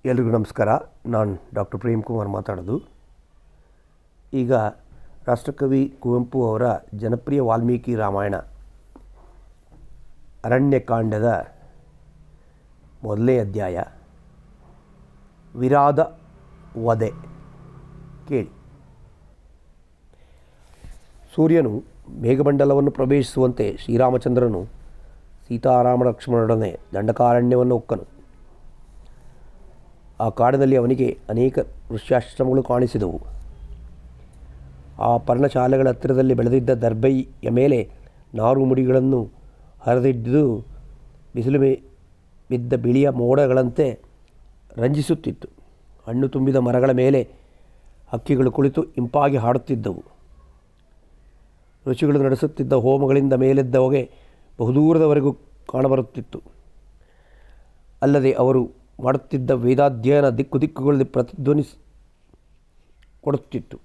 ಎಲ್ರಿಗೂ ನಮಸ್ಕಾರ. ನಾನು ಡಾಕ್ಟರ್ ಪ್ರೇಮ್ ಕುಮಾರ್ ಮಾತಾಡೋದು. ಈಗ ರಾಷ್ಟ್ರಕವಿ ಕುವೆಂಪು ಅವರ ಜನಪ್ರಿಯ ವಾಲ್ಮೀಕಿ ರಾಮಾಯಣ ಅರಣ್ಯಕಾಂಡದ ಮೊದಲನೇ ಅಧ್ಯಾಯ ವಿರಾದ ವಧೆ ಕೇಳಿ. ಸೂರ್ಯನು ಮೇಘಮಂಡಲವನ್ನು ಪ್ರವೇಶಿಸುವಂತೆ ಶ್ರೀರಾಮಚಂದ್ರನು ಸೀತಾರಾಮ ಲಕ್ಷ್ಮಣರೊಡನೆ ದಂಡಕಾರಣ್ಯವನ್ನು ಹೊಕ್ಕನು. ಆ ಕಾಡಿನಲ್ಲಿ ಅವನಿಗೆ ಅನೇಕ ಋಷ್ಯಾಶ್ರಮಗಳು ಕಾಣಿಸಿದವು. ಆ ಪರ್ಣಶಾಲೆಗಳ ಹತ್ತಿರದಲ್ಲಿ ಬೆಳೆದಿದ್ದ ದರ್ಬೆಯ ಮೇಲೆ ನಾರು ಮುಡಿಗಳನ್ನು ಹರಿದಿದ್ದು ಬಿಸಿಲು ಬಿದ್ದ ಬಿಳಿಯ ಮೋಡಗಳಂತೆ ರಂಜಿಸುತ್ತಿತ್ತು. ಹಣ್ಣು ತುಂಬಿದ ಮರಗಳ ಮೇಲೆ ಹಕ್ಕಿಗಳು ಕುಳಿತು ಇಂಪಾಗಿ ಹಾಡುತ್ತಿದ್ದವು. ಋಷಿಗಳು ನಡೆಸುತ್ತಿದ್ದ ಹೋಮಗಳಿಂದ ಮೇಲೆದ್ದ ಹೊಗೆ ಬಹುದೂರದವರೆಗೂ ಕಾಣಬರುತ್ತಿತ್ತು. ಅಲ್ಲದೆ ಅವರು ಮಾಡುತ್ತಿದ್ದ ವೇದಾಧ್ಯಯನ ದಿಕ್ಕು ದಿಕ್ಕುಗಳಲ್ಲಿ ಕೊಡುತ್ತಿತ್ತು.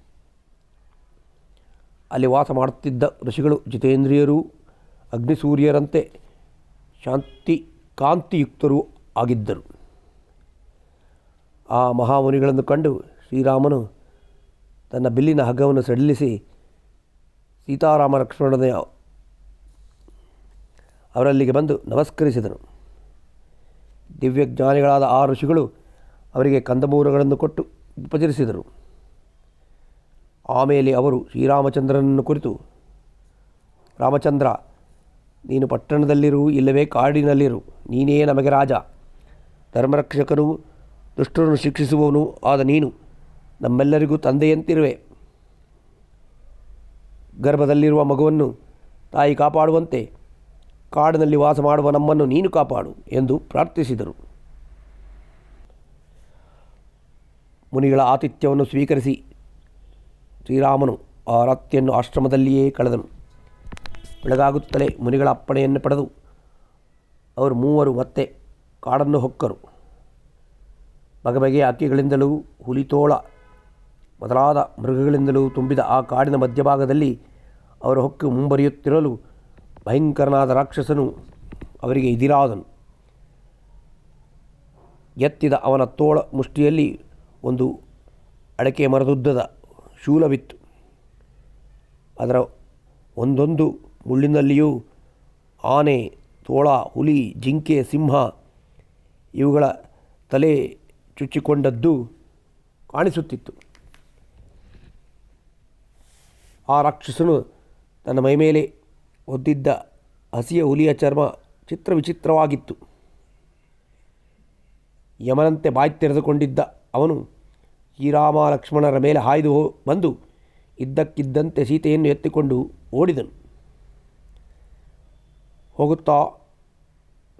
ಅಲ್ಲಿ ವಾಸ ಮಾಡುತ್ತಿದ್ದ ಋಷಿಗಳು ಜಿತೇಂದ್ರಿಯರೂ ಅಗ್ನಿಸೂರ್ಯರಂತೆ ಕಾಂತಿಯುಕ್ತರೂ ಆಗಿದ್ದರು. ಆ ಮಹಾಮುನಿಗಳನ್ನು ಕಂಡು ಶ್ರೀರಾಮನು ತನ್ನ ಬಿಲ್ಲಿನ ಹಗ್ಗವನ್ನು ಸಡಿಲಿಸಿ ಸೀತಾರಾಮ ಲಕ್ಷ್ಮಣನೇ ಅವರಲ್ಲಿಗೆ ಬಂದು ನಮಸ್ಕರಿಸಿದನು. ದಿವ್ಯಜ್ಞಾನಿಗಳಾದ ಆ ಋಷಿಗಳು ಅವರಿಗೆ ಕಂದಮೂಲಗಳನ್ನು ಕೊಟ್ಟು ಉಪಚರಿಸಿದರು. ಆಮೇಲೆ ಅವರು ಶ್ರೀರಾಮಚಂದ್ರನನ್ನು ಕುರಿತು, ರಾಮಚಂದ್ರ, ನೀನು ಪಟ್ಟಣದಲ್ಲಿರು ಇಲ್ಲವೇ ಕಾಡಿನಲ್ಲಿರು, ನೀನೇ ನಮಗೆ ರಾಜ, ಧರ್ಮರಕ್ಷಕನೂ ದುಷ್ಟರನ್ನು ಶಿಕ್ಷಿಸುವವನು ಆದ ನೀನು ನಮ್ಮೆಲ್ಲರಿಗೂ ತಂದೆಯಂತಿರುವೆ. ಗರ್ಭದಲ್ಲಿರುವ ಮಗುವನ್ನು ತಾಯಿ ಕಾಪಾಡುವಂತೆ ಕಾಡಿನಲ್ಲಿ ವಾಸ ಮಾಡುವ ನಮ್ಮನ್ನು ನೀನು ಕಾಪಾಡು ಎಂದು ಪ್ರಾರ್ಥಿಸಿದರು. ಮುನಿಗಳ ಆತಿಥ್ಯವನ್ನು ಸ್ವೀಕರಿಸಿ ಶ್ರೀರಾಮನು ಆ ರಾತ್ರಿಯನ್ನು ಆಶ್ರಮದಲ್ಲಿಯೇ ಕಳೆದನು. ಬೆಳಗಾಗುತ್ತಲೇ ಮುನಿಗಳ ಅಪ್ಪಣೆಯನ್ನು ಪಡೆದು ಅವರು ಮೂವರು ಮತ್ತೆ ಕಾಡನ್ನು ಹೊಕ್ಕರು. ಬಗೆಬಗೆಯ ಹಕ್ಕಿಗಳಿಂದಲೂ ಹುಲಿತೋಳ ಮೊದಲಾದ ಮೃಗಗಳಿಂದಲೂ ತುಂಬಿದ ಆ ಕಾಡಿನ ಮಧ್ಯಭಾಗದಲ್ಲಿ ಅವರು ಹೊಕ್ಕು ಮುಂಬರಿಯುತ್ತಿರಲು ಭಯಂಕರನಾದ ರಾಕ್ಷಸನು ಅವರಿಗೆ ಎದುರಾದನು. ಎತ್ತಿದ ಅವನ ತೋಳ ಮುಷ್ಟಿಯಲ್ಲಿ ಒಂದು ಅಡಕೆ ಮರದುದ್ದದ ಶೂಲವಿತ್ತು. ಅದರ ಒಂದೊಂದು ಮುಳ್ಳಿನಲ್ಲಿಯೂ ಆನೆ, ತೋಳ, ಹುಲಿ, ಜಿಂಕೆ, ಸಿಂಹ ಇವುಗಳ ತಲೆ ಚುಚ್ಚಿಕೊಂಡದ್ದು ಕಾಣಿಸುತ್ತಿತ್ತು. ಆ ರಾಕ್ಷಸನು ತನ್ನ ಮೈಮೇಲೆ ಹೊದ್ದಿದ್ದ ಹಸಿಯ ಹುಲಿಯ ಚರ್ಮ ಚಿತ್ರವಿಚಿತ್ರವಾಗಿತ್ತು. ಯಮನಂತೆ ಬಾಯಿ ತೆರೆದುಕೊಂಡಿದ್ದ ಅವನು ಶ್ರೀರಾಮ ಲಕ್ಷ್ಮಣರ ಮೇಲೆ ಹಾಯ್ದು ಬಂದು ಇದ್ದಕ್ಕಿದ್ದಂತೆ ಸೀತೆಯನ್ನು ಎತ್ತಿಕೊಂಡು ಓಡಿದನು. ಹೋಗುತ್ತಾ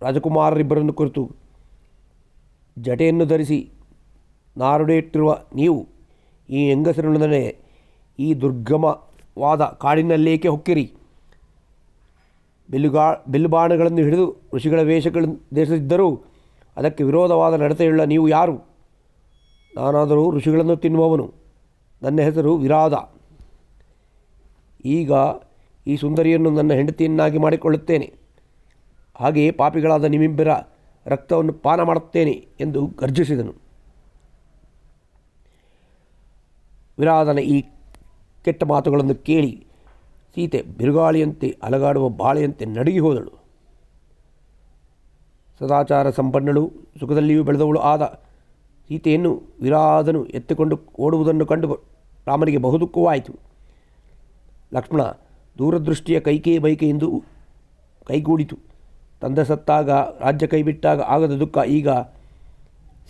ರಾಜಕುಮಾರರಿಬ್ಬರನ್ನು ಕುರಿತು, ಜಟೆಯನ್ನು ಧರಿಸಿ ನಾರುಡೆಯಿಟ್ಟಿರುವ ನೀವು ಈ ಹೆಂಗಸರೊಡನೆ ಈ ದುರ್ಗಮವಾದ ಕಾಡಿನಲ್ಲೇಕೆ ಹೊಕ್ಕಿರಿ? ಬಿಲ್ಲುಬಾಣಗಳನ್ನು ಹಿಡಿದು ಋಷಿಗಳ ವೇಷಗಳನ್ನು ಧರಿಸಿದ್ದರೂ ಅದಕ್ಕೆ ವಿರೋಧವಾದ ನಡತೆಯುಳ್ಳ ನೀವು ಯಾರು? ನಾನಾದರೂ ಋಷಿಗಳನ್ನು ತಿನ್ನುವವನು. ನನ್ನ ಹೆಸರು ವಿರಾದ. ಈಗ ಈ ಸುಂದರಿಯನ್ನು ನನ್ನ ಹೆಂಡತಿಯನ್ನಾಗಿ ಮಾಡಿಕೊಳ್ಳುತ್ತೇನೆ. ಹಾಗೆಯೇ ಪಾಪಿಗಳಾದ ನಿಮ್ಮಿಬ್ಬರ ರಕ್ತವನ್ನು ಪಾನ ಮಾಡುತ್ತೇನೆ ಎಂದು ಗರ್ಜಿಸಿದನು. ವಿರಾದನ ಈ ಕೆಟ್ಟ ಮಾತುಗಳನ್ನು ಕೇಳಿ ಸೀತೆ ಬಿರುಗಾಳಿಯಂತೆ ಅಲಗಾಡುವ ಬಾಳೆಯಂತೆ ನಡುಗಿ ಹೋದಳು. ಸದಾಚಾರ ಸಂಪನ್ನಳು, ಸುಖದಲ್ಲಿಯೂ ಬೆಳೆದವಳು ಆದ ಸೀತೆಯನ್ನು ವಿರಾದನು ಎತ್ತಿಕೊಂಡು ಓಡುವುದನ್ನು ಕಂಡು ರಾಮನಿಗೆ ಬಹುದುಃಖವಾಯಿತು. ಲಕ್ಷ್ಮಣ ದೂರದೃಷ್ಟಿಯ ಕೈಕೇಯಿ ಬೈಕೆಯಿಂದ ಕೈಗೂಡಿತು. ತಂದೆ ಸತ್ತಾಗ, ರಾಜ್ಯ ಕೈಬಿಟ್ಟಾಗ ಆಗದ ದುಃಖ ಈಗ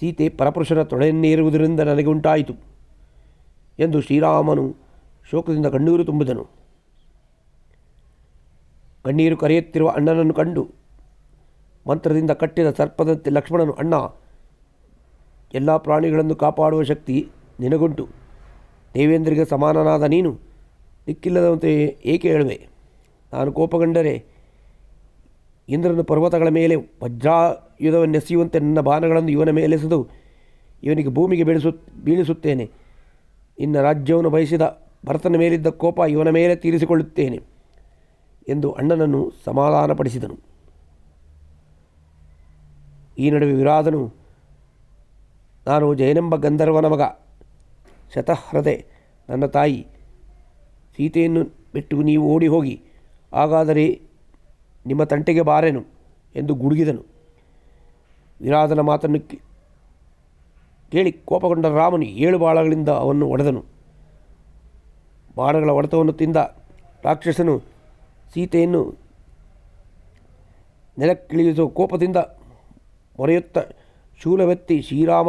ಸೀತೆ ಪರಪುರುಷರ ತೊಡೆಯನ್ನೇರುವುದರಿಂದ ನನಗೆ ಉಂಟಾಯಿತು ಎಂದು ಶ್ರೀರಾಮನು ಶೋಕದಿಂದ ಕಣ್ಣೀರು ತುಂಬಿದನು. ಕಣ್ಣೀರು ಕರೆಯುತ್ತಿರುವ ಅಣ್ಣನನ್ನು ಕಂಡು ಮಂತ್ರದಿಂದ ಕಟ್ಟಿದ ಸರ್ಪದಂತೆ ಲಕ್ಷ್ಮಣನು, ಅಣ್ಣ, ಎಲ್ಲ ಪ್ರಾಣಿಗಳನ್ನು ಕಾಪಾಡುವ ಶಕ್ತಿ ನಿನಗುಂಟು. ದೇವೇಂದ್ರಿಗೆ ಸಮಾನನಾದ ನೀನು ದಿಕ್ಕಿಲ್ಲದಂತೆ ಏಕೆ ಹೇಳುವೆ? ನಾನು ಕೋಪಗೊಂಡರೆ ಇಂದ್ರನ ಪರ್ವತಗಳ ಮೇಲೆ ವಜ್ರಾಯುಧವನ್ನೆಸೆಯುವಂತೆ ನನ್ನ ಬಾಣಗಳನ್ನು ಇವನ ಮೇಲೆಸೆದು ಇವನಿಗೆ ಭೂಮಿಗೆ ಬೀಳಿಸುತ್ತೇನೆ. ಇನ್ನು ರಾಜ್ಯವನ್ನು ಬಯಸಿದ ಭರತನ ಮೇಲಿದ್ದ ಕೋಪ ಇವನ ಮೇಲೆ ತೀರಿಸಿಕೊಳ್ಳುತ್ತೇನೆ ಎಂದು ಅಣ್ಣನನ್ನು ಸಮಾಧಾನಪಡಿಸಿದನು. ಈ ನಡುವೆ ವಿರಾದನು ನಾನು ಜಯನೆಂಬ ಗಂಧರ್ವನ ಮಗ. ಶತಹೃದೆ ನನ್ನ ತಾಯಿ ಸೀತೆಯನ್ನು ಬಿಟ್ಟು ನೀವು ಓಡಿ ಹೋಗಿ, ಹಾಗಾದರೆ ನಿಮ್ಮ ತಂಟೆಗೆ ಬಾರೆನು ಎಂದು ಗುಡುಗಿದನು. ವಿರಾಧನ ಮಾತನ್ನು ಕೇಳಿ ಕೋಪಗೊಂಡ ರಾಮನು 7 ಬಾಣಗಳಿಂದ ಅವನ್ನು ಹೊಡೆದನು. ಬಾಣಗಳ ಹೊಡೆತವನ್ನು ತಿಂದ ರಾಕ್ಷಸನು ಸೀತೆಯನ್ನು ನೆಲಕ್ಕಿಳಿಸುವ ಕೋಪದಿಂದ ಮೊರೆಯುತ್ತ ಶೂಲವೆತ್ತಿ ಶ್ರೀರಾಮ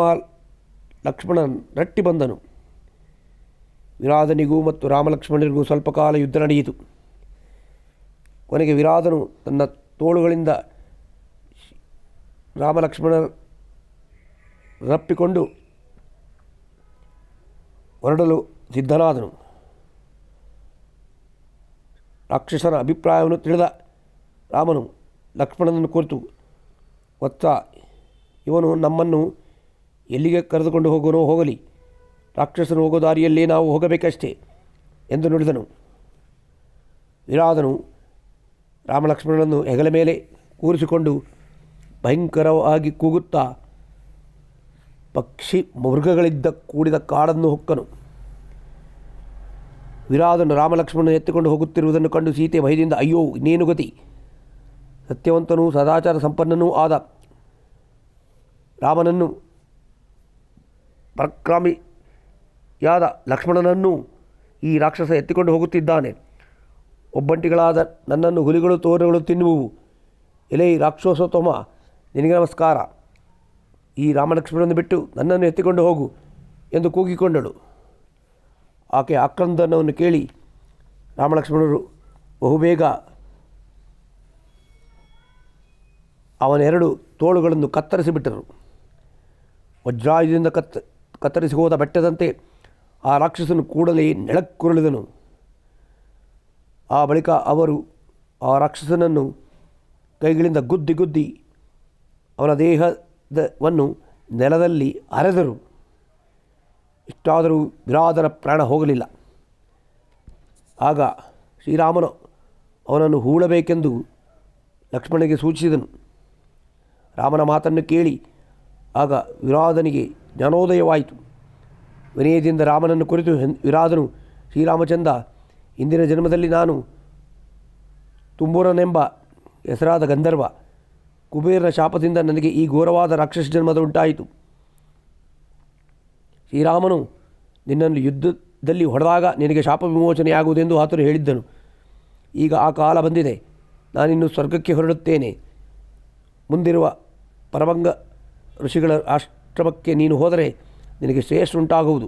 ಲಕ್ಷ್ಮಣ ರಟ್ಟಿ ಬಂದನು. ವಿರಾಧನಿಗೂ ಮತ್ತು ರಾಮಲಕ್ಷ್ಮಣರಿಗೂ ಸ್ವಲ್ಪ ಕಾಲ ಯುದ್ಧ ನಡೆಯಿತು. ಕೊನೆಗೆ ವಿರಾಧನು ತನ್ನ ತೋಳುಗಳಿಂದ ರಾಮಲಕ್ಷ್ಮಣರಪ್ಪಿಕೊಂಡು ಹೊರಡಲು ಸಿದ್ಧನಾದನು. ರಾಕ್ಷಸನ ಅಭಿಪ್ರಾಯವನ್ನು ತಿಳಿದ ರಾಮನು ಲಕ್ಷ್ಮಣನನ್ನು ಕುರಿತು, ವತ್ಸ, ಇವನು ನಮ್ಮನ್ನು ಎಲ್ಲಿಗೆ ಕರೆದುಕೊಂಡು ಹೋಗೋನೋ ಹೋಗಲಿ, ರಾಕ್ಷಸನು ಹೋಗೋ ದಾರಿಯಲ್ಲೇ ನಾವು ಹೋಗಬೇಕಷ್ಟೇ ಎಂದು ನುಡಿದನು. ವಿರಾಧನು ರಾಮಲಕ್ಷ್ಮಣನನ್ನು ಹೆಗಲ ಮೇಲೆ ಕೂರಿಸಿಕೊಂಡು ಭಯಂಕರವಾಗಿ ಕೂಗುತ್ತಾ ಪಕ್ಷಿ ಮೃಗಗಳಿದ್ದ ಕೂಡಿದ ಕಾಡನ್ನು ಹೊಕ್ಕನು. ವಿರಾಧನು ರಾಮಲಕ್ಷ್ಮಣನ ಎತ್ತಿಕೊಂಡು ಹೋಗುತ್ತಿರುವುದನ್ನು ಕಂಡು ಸೀತೆ ಭಯದಿಂದ, ಅಯ್ಯೋ, ಇನ್ನೇನು ಗತಿ? ಸತ್ಯವಂತನೂ ಸದಾಚಾರ ಸಂಪನ್ನನೂ ಆದ ರಾಮನನ್ನು, ಪರಾಕ್ರಮಿಯಾದ ಲಕ್ಷ್ಮಣನನ್ನು ಈ ರಾಕ್ಷಸ ಎತ್ತಿಕೊಂಡು ಹೋಗುತ್ತಿದ್ದಾನೆ. ಒಬ್ಬಂಟಿಗಳಾದ ನನ್ನನ್ನು ಹುಲಿಗಳು ತೋರಗಳು ತಿನ್ನುವುವು. ಎಲೈ ರಾಕ್ಷಸೋತ್ತಮ, ನಿನಗೆ ನಮಸ್ಕಾರ. ಈ ರಾಮಲಕ್ಷ್ಮಣನನ್ನು ಬಿಟ್ಟು ನನ್ನನ್ನು ಎತ್ತಿಕೊಂಡು ಹೋಗು ಎಂದು ಕೂಗಿಕೊಂಡಳು. ಆಕೆ ಆಕ್ರಂದನವನ್ನು ಕೇಳಿ ರಾಮಲಕ್ಷ್ಮಣರು ಬಹುಬೇಗ ಅವನೆರಡು ತೋಳುಗಳನ್ನು ಕತ್ತರಿಸಿಬಿಟ್ಟರು. ವಜ್ರಾಯುಧದಿಂದ ಕತ್ತರಿಸಿ ಹೋದ ಬೆಟ್ಟದಂತೆ ಆ ರಾಕ್ಷಸನು ಕೂಡಲೇ ನೆಲಕ್ಕುರುಳಿದನು. ಆ ಬಳಿಕ ಅವರು ಆ ರಾಕ್ಷಸನನ್ನು ಕೈಗಳಿಂದ ಗುದ್ದಿ ಅವನ ದೇಹವನ್ನು ನೆಲದಲ್ಲಿ ಅರೆದರು. ಇಷ್ಟಾದರೂ ವಿರಾಧನ ಪ್ರಾಣ ಹೋಗಲಿಲ್ಲ. ಆಗ ಶ್ರೀರಾಮನು ಅವನನ್ನು ಹೂಳಬೇಕೆಂದು ಲಕ್ಷ್ಮಣನಿಗೆ ಸೂಚಿಸಿದನು. ರಾಮನ ಮಾತನ್ನು ಕೇಳಿ ಆಗ ವಿರಾಧನಿಗೆ ಜ್ಞಾನೋದಯವಾಯಿತು. ವಿನಯದಿಂದ ರಾಮನನ್ನು ಕುರಿತು ವಿರಾಧನು, ಶ್ರೀರಾಮಚಂದ್ರ, ಇಂದಿನ ಜನ್ಮದಲ್ಲಿ ನಾನು ತುಂಬೂರನೆಂಬ ಹೆಸರಾದ ಗಂಧರ್ವ. ಕುಬೇರನ ಶಾಪದಿಂದ ನನಗೆ ಈ ಘೋರವಾದ ರಾಕ್ಷಸ ಜನ್ಮದ ಉಂಟಾಯಿತು. ಶ್ರೀರಾಮನು ನಿನ್ನನ್ನು ಯುದ್ಧದಲ್ಲಿ ಹೊಡೆದಾಗ ನಿನಗೆ ಶಾಪ ವಿಮೋಚನೆಯಾಗುವುದೆಂದು ಆತನು ಹೇಳಿದ್ದನು. ಈಗ ಆ ಕಾಲ ಬಂದಿದೆ. ನಾನಿನ್ನು ಸ್ವರ್ಗಕ್ಕೆ ಹೊರಡುತ್ತೇನೆ. ಮುಂದಿರುವ ಪರಭಂಗ ಋಷಿಗಳ ಆಶ್ರಮಕ್ಕೆ ನೀನು ಹೋದರೆ ನಿನಗೆ ಶ್ರೇಷ್ಠ ಉಂಟಾಗುವುದು.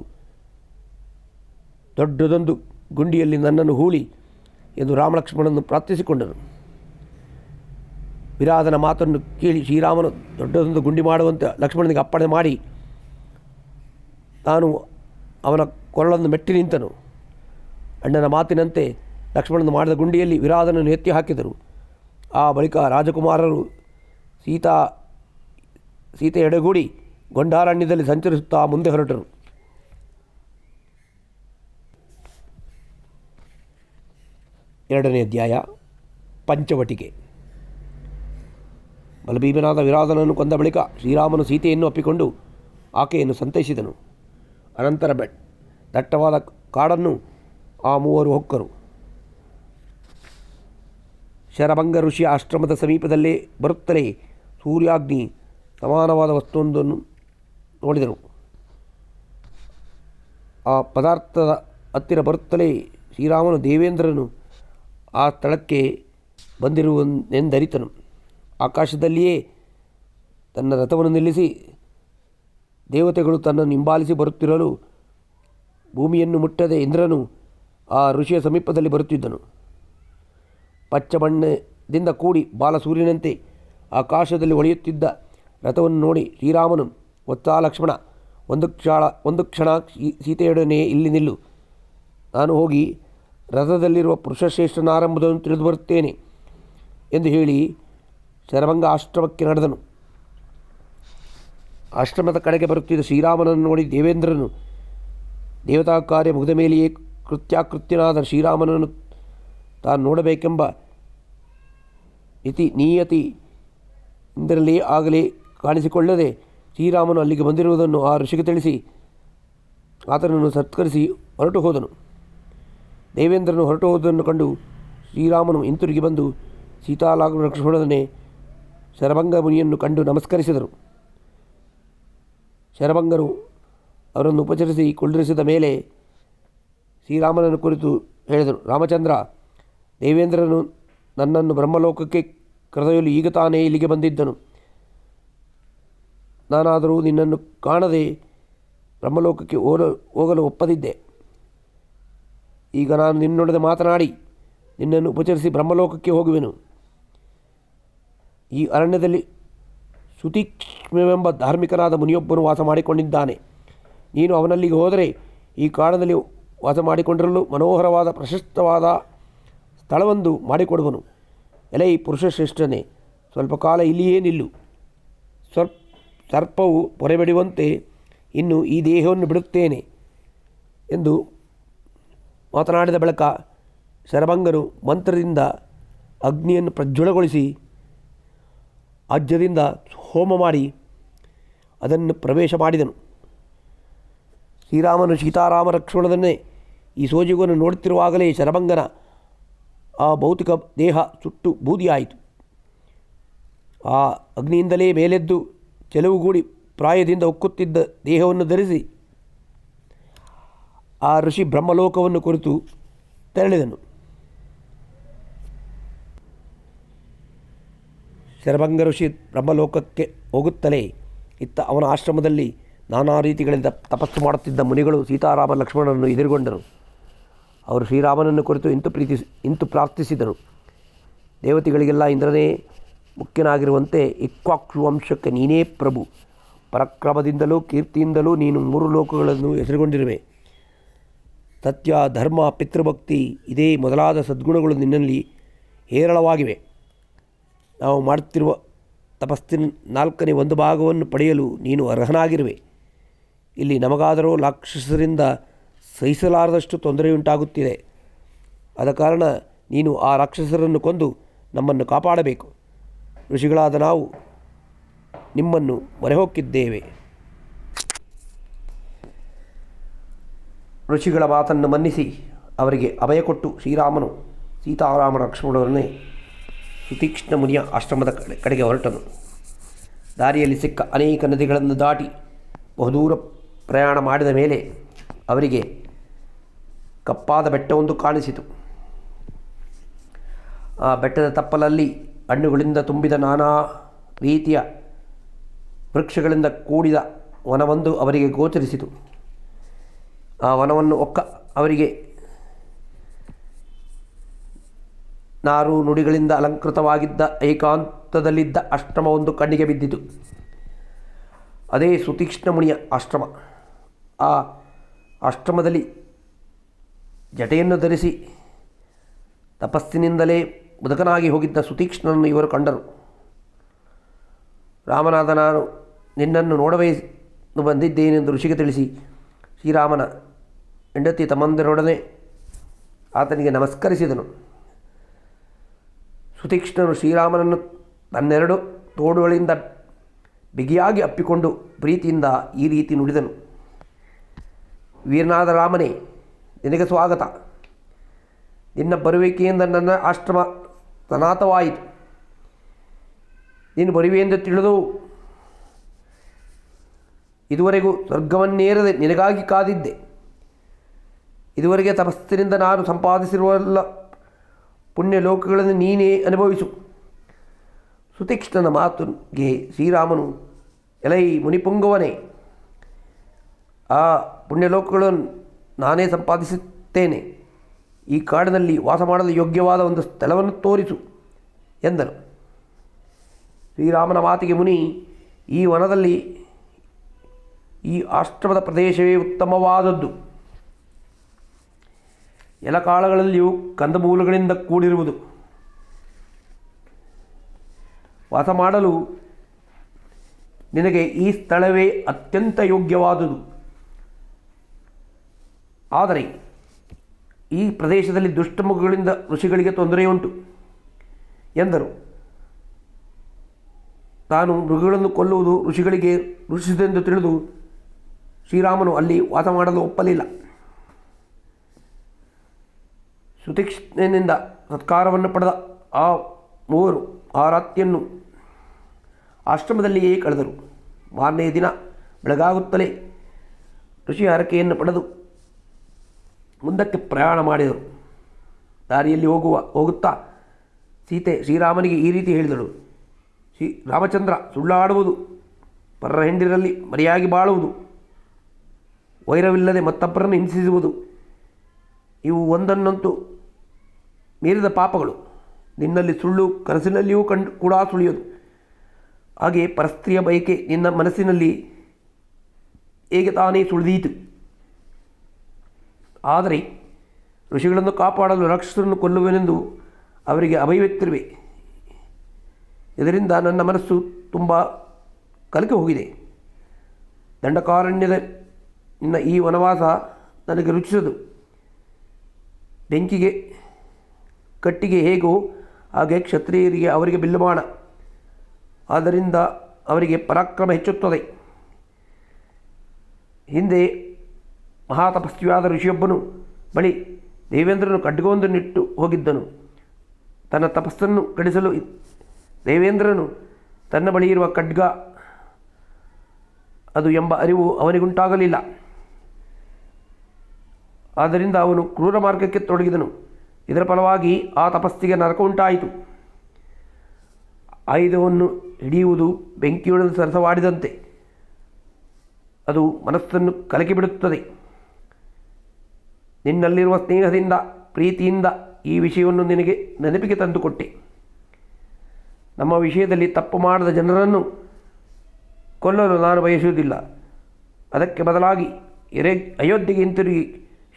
ದೊಡ್ಡದೊಂದು ಗುಂಡಿಯಲ್ಲಿ ನನ್ನನ್ನು ಹೂಳಿ ಎಂದು ರಾಮಲಕ್ಷ್ಮಣನನ್ನು ಪ್ರಾರ್ಥಿಸಿಕೊಂಡನು. ವಿರಾಧನ ಮಾತನ್ನು ಕೇಳಿ ಶ್ರೀರಾಮನು ದೊಡ್ಡದೊಂದು ಗುಂಡಿ ಮಾಡುವಂತೆ ಲಕ್ಷ್ಮಣನಿಗೆ ಅಪ್ಪಣೆ ಮಾಡಿ ತಾನು ಅವನ ಕೊರಳನ್ನು ಮೆಟ್ಟಿ ನಿಂತನು. ಅಣ್ಣನ ಮಾತಿನಂತೆ ಲಕ್ಷ್ಮಣನು ಮಾಡಿದ ಗುಂಡಿಯಲ್ಲಿ ವಿರಾಧನನ್ನು ಎತ್ತಿ ಹಾಕಿದರು. ಆ ಬಳಿಕ ರಾಜಕುಮಾರರು ಸೀತೆ ಎಡೆಗೂಡಿ ಗೊಂಡಾರಣ್ಯದಲ್ಲಿ ಸಂಚರಿಸುತ್ತಾ ಮುಂದೆ ಹೊರಟರು. ಎರಡನೇ ಅಧ್ಯಾಯ, ಪಂಚವಟಿಕೆ. ಬಲಭೀಮನಾದ ವಿರಾಧನನ್ನು ಕೊಂದ ಬಳಿಕ ಶ್ರೀರಾಮನು ಸೀತೆಯನ್ನು ಅಪ್ಪಿಕೊಂಡು ಆಕೆಯನ್ನು ಸಂತೈಸಿದನು. ಅನಂತರ ದಟ್ಟವಾದ ಕಾಡನ್ನು ಆ ಮೂವರು ಹೊಕ್ಕರು. ಶರಭಂಗ ಋಷಿಯ ಆಶ್ರಮದ ಸಮೀಪದಲ್ಲೇ ಬರುತ್ತಲೇ ಸೂರ್ಯಾಗ್ನಿ ಸಮಾನವಾದ ವಸ್ತುವೊಂದನ್ನು ನೋಡಿದರು. ಆ ಪದಾರ್ಥದ ಹತ್ತಿರ ಬರುತ್ತಲೇ ಶ್ರೀರಾಮನು ದೇವೇಂದ್ರನು ಆ ಸ್ಥಳಕ್ಕೆ ಬಂದಿರುವನೆಂದರಿತನು. ಆಕಾಶದಲ್ಲಿಯೇ ತನ್ನ ರಥವನ್ನು ನಿಲ್ಲಿಸಿ ದೇವತೆಗಳು ತನ್ನನ್ನು ಹಿಂಬಾಲಿಸಿ ಬರುತ್ತಿರಲು ಭೂಮಿಯನ್ನು ಮುಟ್ಟದೆ ಇಂದ್ರನು ಆ ಋಷಿಯ ಸಮೀಪದಲ್ಲಿ ಬರುತ್ತಿದ್ದನು. ಪಚ್ಚ ಬಣ್ಣದಿಂದ ಕೂಡಿ ಬಾಲಸೂರ್ಯನಂತೆ ಆಕಾಶದಲ್ಲಿ ಹೊಳೆಯುತ್ತಿದ್ದ ರಥವನ್ನು ನೋಡಿ ಶ್ರೀರಾಮನು, ವತ್ಸ ಲಕ್ಷ್ಮಣ, ಒಂದು ಕ್ಷಣ ಸೀತೆಯೊಡನೆ ಇಲ್ಲಿ ನಿಲ್ಲು. ನಾನು ಹೋಗಿ ರಥದಲ್ಲಿರುವ ಪುರುಷಶ್ರೇಷ್ಠನಾರೆಂಬುದನ್ನು ತಿಳಿದು ಬರುತ್ತೇನೆ ಎಂದು ಹೇಳಿ ಶರಭಂಗ ಆಶ್ರಮಕ್ಕೆ ನಡೆದನು. ಆಶ್ರಮದ ಕಡೆಗೆ ಬರುತ್ತಿದ್ದ ಶ್ರೀರಾಮನನ್ನು ನೋಡಿ ದೇವೇಂದ್ರನು ದೇವತಾ ಕಾರ್ಯ ಮುಗಿದ ಮೇಲೆಯೇ ಕೃತ್ಯಾಕೃತ್ಯನಾದ ಶ್ರೀರಾಮನನ್ನು ತಾನು ನೋಡಬೇಕೆಂಬ ನಿಯತಿ ಇಂದರಲ್ಲೇ ಆಗಲೇ ಕಾಣಿಸಿಕೊಳ್ಳದೆ ಶ್ರೀರಾಮನು ಅಲ್ಲಿಗೆ ಬಂದಿರುವುದನ್ನು ಆ ಋಷಿಗೆ ತಿಳಿಸಿ ಆತನನ್ನು ಸತ್ಕರಿಸಿ ಹೊರಟು ಹೋದನು. ದೇವೇಂದ್ರನು ಹೊರಟು ಹೋದುದನ್ನು ಕಂಡು ಶ್ರೀರಾಮನು ಹಿಂತಿರುಗಿ ಬಂದು ಲಕ್ಷ್ಮಣನೇ ಶರಭಂಗ ಮುನಿಯನ್ನು ಕಂಡು ನಮಸ್ಕರಿಸಿದರು. ಶರಭಂಗರು ಅವರನ್ನು ಉಪಚರಿಸಿ ಕುಳ್ಳಿರಿಸಿದ ಮೇಲೆ ಶ್ರೀರಾಮನನ್ನು ಕುರಿತು ಹೇಳಿದರು. ರಾಮಚಂದ್ರ, ದೇವೇಂದ್ರನು ನನ್ನನ್ನು ಬ್ರಹ್ಮಲೋಕಕ್ಕೆ ಕರೆದೊಯ್ಯಲು ಈಗ ತಾನೇ ಇಲ್ಲಿಗೆ ಬಂದಿದ್ದನು. ನಾನಾದರೂ ನಿನ್ನನ್ನು ಕಾಣದೆ ಬ್ರಹ್ಮಲೋಕಕ್ಕೆ ಹೋಗಲು ಒಪ್ಪದಿದ್ದೆ. ಈಗ ನಾನು ನಿನ್ನೊಡನೆ ಮಾತನಾಡಿ ನಿನ್ನನ್ನು ಉಪಚರಿಸಿ ಬ್ರಹ್ಮಲೋಕಕ್ಕೆ ಹೋಗುವೆನು. ಈ ಅರಣ್ಯದಲ್ಲಿ ಸುತೀಕ್ಷ್ಮವೆಂಬ ಧಾರ್ಮಿಕನಾದ ಮುನಿಯೊಬ್ಬನು ವಾಸ ಮಾಡಿಕೊಂಡಿದ್ದಾನೆ. ನೀನು ಅವನಲ್ಲಿಗೆ ಹೋದರೆ ಈ ಕಾಡದಲ್ಲಿ ವಾಸ ಮಾಡಿಕೊಂಡಿರಲು ಮನೋಹರವಾದ ಪ್ರಶಸ್ತವಾದ ಸ್ಥಳವೊಂದು ಮಾಡಿಕೊಡುವನು. ಎಲೈ ಪುರುಷಶ್ರೇಷ್ಠನೇ, ಸ್ವಲ್ಪ ಕಾಲ ಇಲ್ಲಿಯೇ ನಿಲ್ಲು. ಸರ್ಪವು ಪೊರೆಬಡಿಯುವಂತೆ ಇನ್ನು ಈ ದೇಹವನ್ನು ಬಿಡುತ್ತೇನೆ ಎಂದು ಮಾತನಾಡಿದ ಬಳಿಕ ಶರಭಂಗನು ಮಂತ್ರದಿಂದ ಅಗ್ನಿಯನ್ನು ಪ್ರಜ್ವಲಗೊಳಿಸಿ ಆಜ್ಯದಿಂದ ಹೋಮ ಮಾಡಿ ಅದನ್ನು ಪ್ರವೇಶ ಮಾಡಿದನು. ಶ್ರೀರಾಮನು ಸೀತಾರಾಮ ಲಕ್ಷ್ಮಣನನ್ನೇ ಈ ಸೋಜಿಗವನ್ನು ನೋಡುತ್ತಿರುವಾಗಲೇ ಶರಭಂಗನ ಆ ಭೌತಿಕ ದೇಹ ಸುಟ್ಟು ಬೂದಿಯಾಯಿತು. ಆ ಅಗ್ನಿಯಿಂದಲೇ ಮೇಲೆದ್ದು ಚೆಲುವುಗೂಡಿ ಪ್ರಾಯದಿಂದ ಉಕ್ಕುತ್ತಿದ್ದ ದೇಹವನ್ನು ಧರಿಸಿ ಆ ಋಷಿ ಬ್ರಹ್ಮಲೋಕವನ್ನು ಕುರಿತು ತೆರಳಿದನು. ಶರಭಂಗ ಋಷಿ ಬ್ರಹ್ಮಲೋಕಕ್ಕೆ ಹೋಗುತ್ತಲೇ ಇತ್ತ ಅವನ ಆಶ್ರಮದಲ್ಲಿ ನಾನಾ ರೀತಿಗಳಿಂದ ತಪಸ್ಸು ಮಾಡುತ್ತಿದ್ದ ಮುನಿಗಳು ಸೀತಾರಾಮ ಲಕ್ಷ್ಮಣನನ್ನು ಎದುರುಗೊಂಡರು. ಅವರು ಶ್ರೀರಾಮನನ್ನು ಕುರಿತು ಇಂತು ಪ್ರಾರ್ಥಿಸಿದರು. ದೇವತೆಗಳಿಗೆಲ್ಲ ಇಂದ್ರನೇ ಮುಖ್ಯನಾಗಿರುವಂತೆ ಇಕ್ಷ್ವಾಕು ವಂಶಕ್ಕೆ ನೀನೇ ಪ್ರಭು. ಪರಾಕ್ರಮದಿಂದಲೂ ಕೀರ್ತಿಯಿಂದಲೂ ನೀನು 3 ಲೋಕಗಳನ್ನು ಹೆಸರುಗೊಂಡಿರುವೆ. ಸತ್ಯ, ಧರ್ಮ, ಪಿತೃಭಕ್ತಿ ಇದೇ ಮೊದಲಾದ ಸದ್ಗುಣಗಳು ನಿನ್ನಲ್ಲಿ ಹೇರಳವಾಗಿವೆ. ನಾವು ಮಾಡುತ್ತಿರುವ ತಪಸ್ಸಿನ 4ನೇ 1 ಭಾಗವನ್ನು ಪಡೆಯಲು ನೀನು ಅರ್ಹನಾಗಿರುವೆ. ಇಲ್ಲಿ ನಮಗಾದರೂ ರಾಕ್ಷಸರಿಂದ ಸಹಿಸಲಾರದಷ್ಟು ತೊಂದರೆಯುಂಟಾಗುತ್ತಿದೆ. ಆದ ಕಾರಣ ನೀನು ಆ ರಾಕ್ಷಸರನ್ನು ಕೊಂದು ನಮ್ಮನ್ನು ಕಾಪಾಡಬೇಕು. ಋಷಿಗಳಾದ ನಾವು ನಿಮ್ಮನ್ನು ಮೊರೆಹೊಕ್ಕಿದ್ದೇವೆ. ಋಷಿಗಳ ಮಾತನ್ನು ಮನ್ನಿಸಿ ಅವರಿಗೆ ಅಭಯ ಕೊಟ್ಟು ಶ್ರೀರಾಮನು ಸೀತಾರಾಮ ಲಕ್ಷ್ಮಣರನ್ನೇ ಸುತೀಕ್ಷ್ಣ ಮುನಿಯ ಆಶ್ರಮದ ಕಡೆಗೆ ಹೊರಟನು. ದಾರಿಯಲ್ಲಿ ಸಿಕ್ಕ ಅನೇಕ ನದಿಗಳನ್ನು ದಾಟಿ ಬಹುದೂರ ಪ್ರಯಾಣ ಮಾಡಿದ ಮೇಲೆ ಅವರಿಗೆ ಕಪ್ಪಾದ ಬೆಟ್ಟವೊಂದು ಕಾಣಿಸಿತು. ಆ ಬೆಟ್ಟದ ತಪ್ಪಲಲ್ಲಿ ಹಣ್ಣುಗಳಿಂದ ತುಂಬಿದ ನಾನಾ ರೀತಿಯ ವೃಕ್ಷಗಳಿಂದ ಕೂಡಿದ ವನವೊಂದು ಅವರಿಗೆ ಗೋಚರಿಸಿತು. ಆ ವನವನ್ನು ಅವರಿಗೆ ನಾರು ನುಡಿಗಳಿಂದ ಅಲಂಕೃತವಾಗಿದ್ದ ಏಕಾಂತದಲ್ಲಿದ್ದ ಆಶ್ರಮವೊಂದು ಕಣ್ಣಿಗೆ ಬಿದ್ದಿತು. ಅದೇ ಸುತೀಕ್ಷ್ಣ ಮುನಿಯ ಆಶ್ರಮ. ಆ ಆಶ್ರಮದಲ್ಲಿ ಜಟೆಯನ್ನು ಧರಿಸಿ ತಪಸ್ಸಿನಿಂದಲೇ ಮುದುಕನಾಗಿ ಹೋಗಿದ್ದ ಸುತೀಕ್ಷ್ಣನನ್ನು ಇವರು ಕಂಡರು. ರಾಮನಾದ ನಾನು ನಿನ್ನನ್ನು ನೋಡಬೇಕು ಬಂದಿದ್ದೇನೆಂದು ಋಷಿಗೆ ತಿಳಿಸಿ ಶ್ರೀರಾಮನ ಹೆಂಡತಿ ತಮ್ಮಂದಿರೊಡನೆ ಆತನಿಗೆ ನಮಸ್ಕರಿಸಿದನು. ಸುತೀಕ್ಷ್ಣನು ಶ್ರೀರಾಮನನ್ನು ತನ್ನೆರಡು ತೋಳುಗಳಿಂದ ಬಿಗಿಯಾಗಿ ಅಪ್ಪಿಕೊಂಡು ಪ್ರೀತಿಯಿಂದ ಈ ರೀತಿ ನುಡಿದನು. ವೀರನಾದ ರಾಮನೇ, ನಿನಗೆ ಸ್ವಾಗತ. ನಿನ್ನ ಬರುವಿಕೆಯಿಂದ ನನ್ನ ಆಶ್ರಮ ಸನಾತವಾಯಿತು. ನೀನು ಬರುವೆಯೆಂದು ತಿಳಿದು ಇದುವರೆಗೂ ಸ್ವರ್ಗವನ್ನೇರದೆ ನಿನಗಾಗಿ ಕಾದಿದ್ದೆ. ಇದುವರೆಗೆ ತಪಸ್ಸಿನಿಂದ ನಾನು ಸಂಪಾದಿಸಿರುವಲ್ಲ ಪುಣ್ಯ ಲೋಕಗಳನ್ನು ನೀನೇ ಅನುಭವಿಸು. ಸುತೀಕ್ಷ್ಣನ ಮಾತಿಗೆ ಶ್ರೀರಾಮನು, ಎಲೈ ಮುನಿಪುಂಗವನೇ, ಆ ಪುಣ್ಯಲೋಕಗಳನ್ನು ನಾನೇ ಸಂಪಾದಿಸುತ್ತೇನೆ. ಈ ಕಾಡಿನಲ್ಲಿ ವಾಸ ಮಾಡಲು ಯೋಗ್ಯವಾದ ಒಂದು ಸ್ಥಳವನ್ನು ತೋರಿಸು ಎಂದನು. ಶ್ರೀರಾಮನ ಮಾತಿಗೆ ಮುನಿ, ಈ ವನದಲ್ಲಿ ಈ ಆಶ್ರಮದ ಪ್ರದೇಶವೇ ಉತ್ತಮವಾದದ್ದು. ಎಲಕಾಳಗಳಲ್ಲಿಯೂ ಕಂದಮೂಲಗಳಿಂದ ಕೂಡಿರುವುದು. ವಾಸ ಮಾಡಲು ನಿನಗೆ ಈ ಸ್ಥಳವೇ ಅತ್ಯಂತ ಯೋಗ್ಯವಾದುದು. ಆದರೆ ಈ ಪ್ರದೇಶದಲ್ಲಿ ದುಷ್ಟಮೃಗಗಳಿಂದ ಋಷಿಗಳಿಗೆ ತೊಂದರೆಯುಂಟು ಎಂದರು. ತಾನು ಮೃಗಗಳನ್ನು ಕೊಲ್ಲುವುದು ಋಷಿಗಳಿಗೆ ರುಚಿಸಿದೆಂದು ತಿಳಿದು ಶ್ರೀರಾಮನು ಅಲ್ಲಿ ವಾಸ ಮಾಡಲು ಒಪ್ಪಲಿಲ್ಲ. ಸುತೀಕ್ಷ್ಣನಿಂದ ಸತ್ಕಾರವನ್ನು ಪಡೆದ ಆ ಮೂವರು ಆ ರಾತ್ರಿಯನ್ನು ಆಶ್ರಮದಲ್ಲಿಯೇ ಕಳೆದರು. ಮಾರನೆಯ ದಿನ ಬೆಳಗಾಗುತ್ತಲೇ ಋಷಿ ಹರಕೆಯನ್ನು ಪಡೆದು ಮುಂದಕ್ಕೆ ಪ್ರಯಾಣ ಮಾಡಿದರು. ದಾರಿಯಲ್ಲಿ ಹೋಗುತ್ತಾ ಸೀತೆ ಶ್ರೀರಾಮನಿಗೆ ಈ ರೀತಿ ಹೇಳಿದಳು: ರಾಮಚಂದ್ರ, ಸುಳ್ಳಾಡುವುದು, ಪರರ ಹೆಂಡಿರಲ್ಲಿ ಮರೆಯಾಗಿ ಬಾಳುವುದು, ವೈರವಿಲ್ಲದೆ ಮತ್ತೊಬ್ಬರನ್ನು ಹಿಂಸಿಸುವುದು, ಇವು ಒಂದನ್ನಂತೂ ಮೀರಿದ ಪಾಪಗಳು. ನಿನ್ನಲ್ಲಿ ಸುಳ್ಳು ಕನಸಿನಲ್ಲಿಯೂ ಕೂಡ ಸುಳಿಯೋದು. ಹಾಗೆ ಪರಸ್ತ್ರೀಯ ಬಯಕೆ ನಿನ್ನ ಮನಸ್ಸಿನಲ್ಲಿ ಹೇಗೆ ತಾನೇ ಸುಳಿದೀತು. ಆದರೆ ಋಷಿಗಳನ್ನು ಕಾಪಾಡಲು ರಾಕ್ಷಸರನ್ನು ಕೊಲ್ಲುವೆನೆಂದು ಅವರಿಗೆ ಅಭಯವೆತ್ತಿರುವೆ. ಇದರಿಂದ ನನ್ನ ಮನಸ್ಸು ತುಂಬ ಕಲಕಿ ಹೋಗಿದೆ. ದಂಡಕಾರಣ್ಯದ ನಿನ್ನ ಈ ವನವಾಸ ನನಗೆ ರುಚಿಸದು. ಬೆಂಕಿಗೆ ಕಟ್ಟಿಗೆ ಹೇಗೋ ಹಾಗೆ ಕ್ಷತ್ರಿಯರಿಗೆ ಅವರಿಗೆ ಬಿಲ್ಲುಬಾಣ. ಆದ್ದರಿಂದ ಅವರಿಗೆ ಪರಾಕ್ರಮ ಹೆಚ್ಚುತ್ತದೆ. ಹಿಂದೆ ಮಹಾತಪಸ್ವಿಯಾದ ಋಷಿಯೊಬ್ಬನು ಬಳಿ ದೇವೇಂದ್ರನು ಖಡ್ಗವೊಂದನ್ನಿಟ್ಟು ಹೋಗಿದ್ದನು. ತನ್ನ ತಪಸ್ಸನ್ನು ಕಡಿಸಲು ದೇವೇಂದ್ರನು ತನ್ನ ಬಳಿ ಇರುವ ಖಡ್ಗ ಅದು ಎಂಬ ಅರಿವು ಅವನಿಗುಂಟಾಗಲಿಲ್ಲ. ಆದ್ದರಿಂದ ಅವನು ಕ್ರೂರ ಮಾರ್ಗಕ್ಕೆ ತೊಡಗಿದನು. ಇದರ ಫಲವಾಗಿ ಆ ತಪಸ್ಸಿಗೆ ನರಕ ಉಂಟಾಯಿತು. ಆಯುಧವನ್ನು ಹಿಡಿಯುವುದು ಬೆಂಕಿಯೊಡನೆ ಸರಸವಾಡಿದಂತೆ ಅದು ಮನಸ್ಸನ್ನು ಕಲಕಿಬಿಡುತ್ತದೆ. ನಿನ್ನಲ್ಲಿರುವ ಸ್ನೇಹದಿಂದ, ಪ್ರೀತಿಯಿಂದ ಈ ವಿಷಯವನ್ನು ನಿನಗೆ ನೆನಪಿಗೆ ತಂದುಕೊಟ್ಟೆ. ನಮ್ಮ ವಿಷಯದಲ್ಲಿ ತಪ್ಪು ಮಾಡದ ಜನರನ್ನು ಕೊಲ್ಲಲು ನಾನು ಬಯಸುವುದಿಲ್ಲ. ಅದಕ್ಕೆ ಬದಲಾಗಿ ಅಯೋಧ್ಯೆಗೆ ಹಿಂತಿರುಗಿ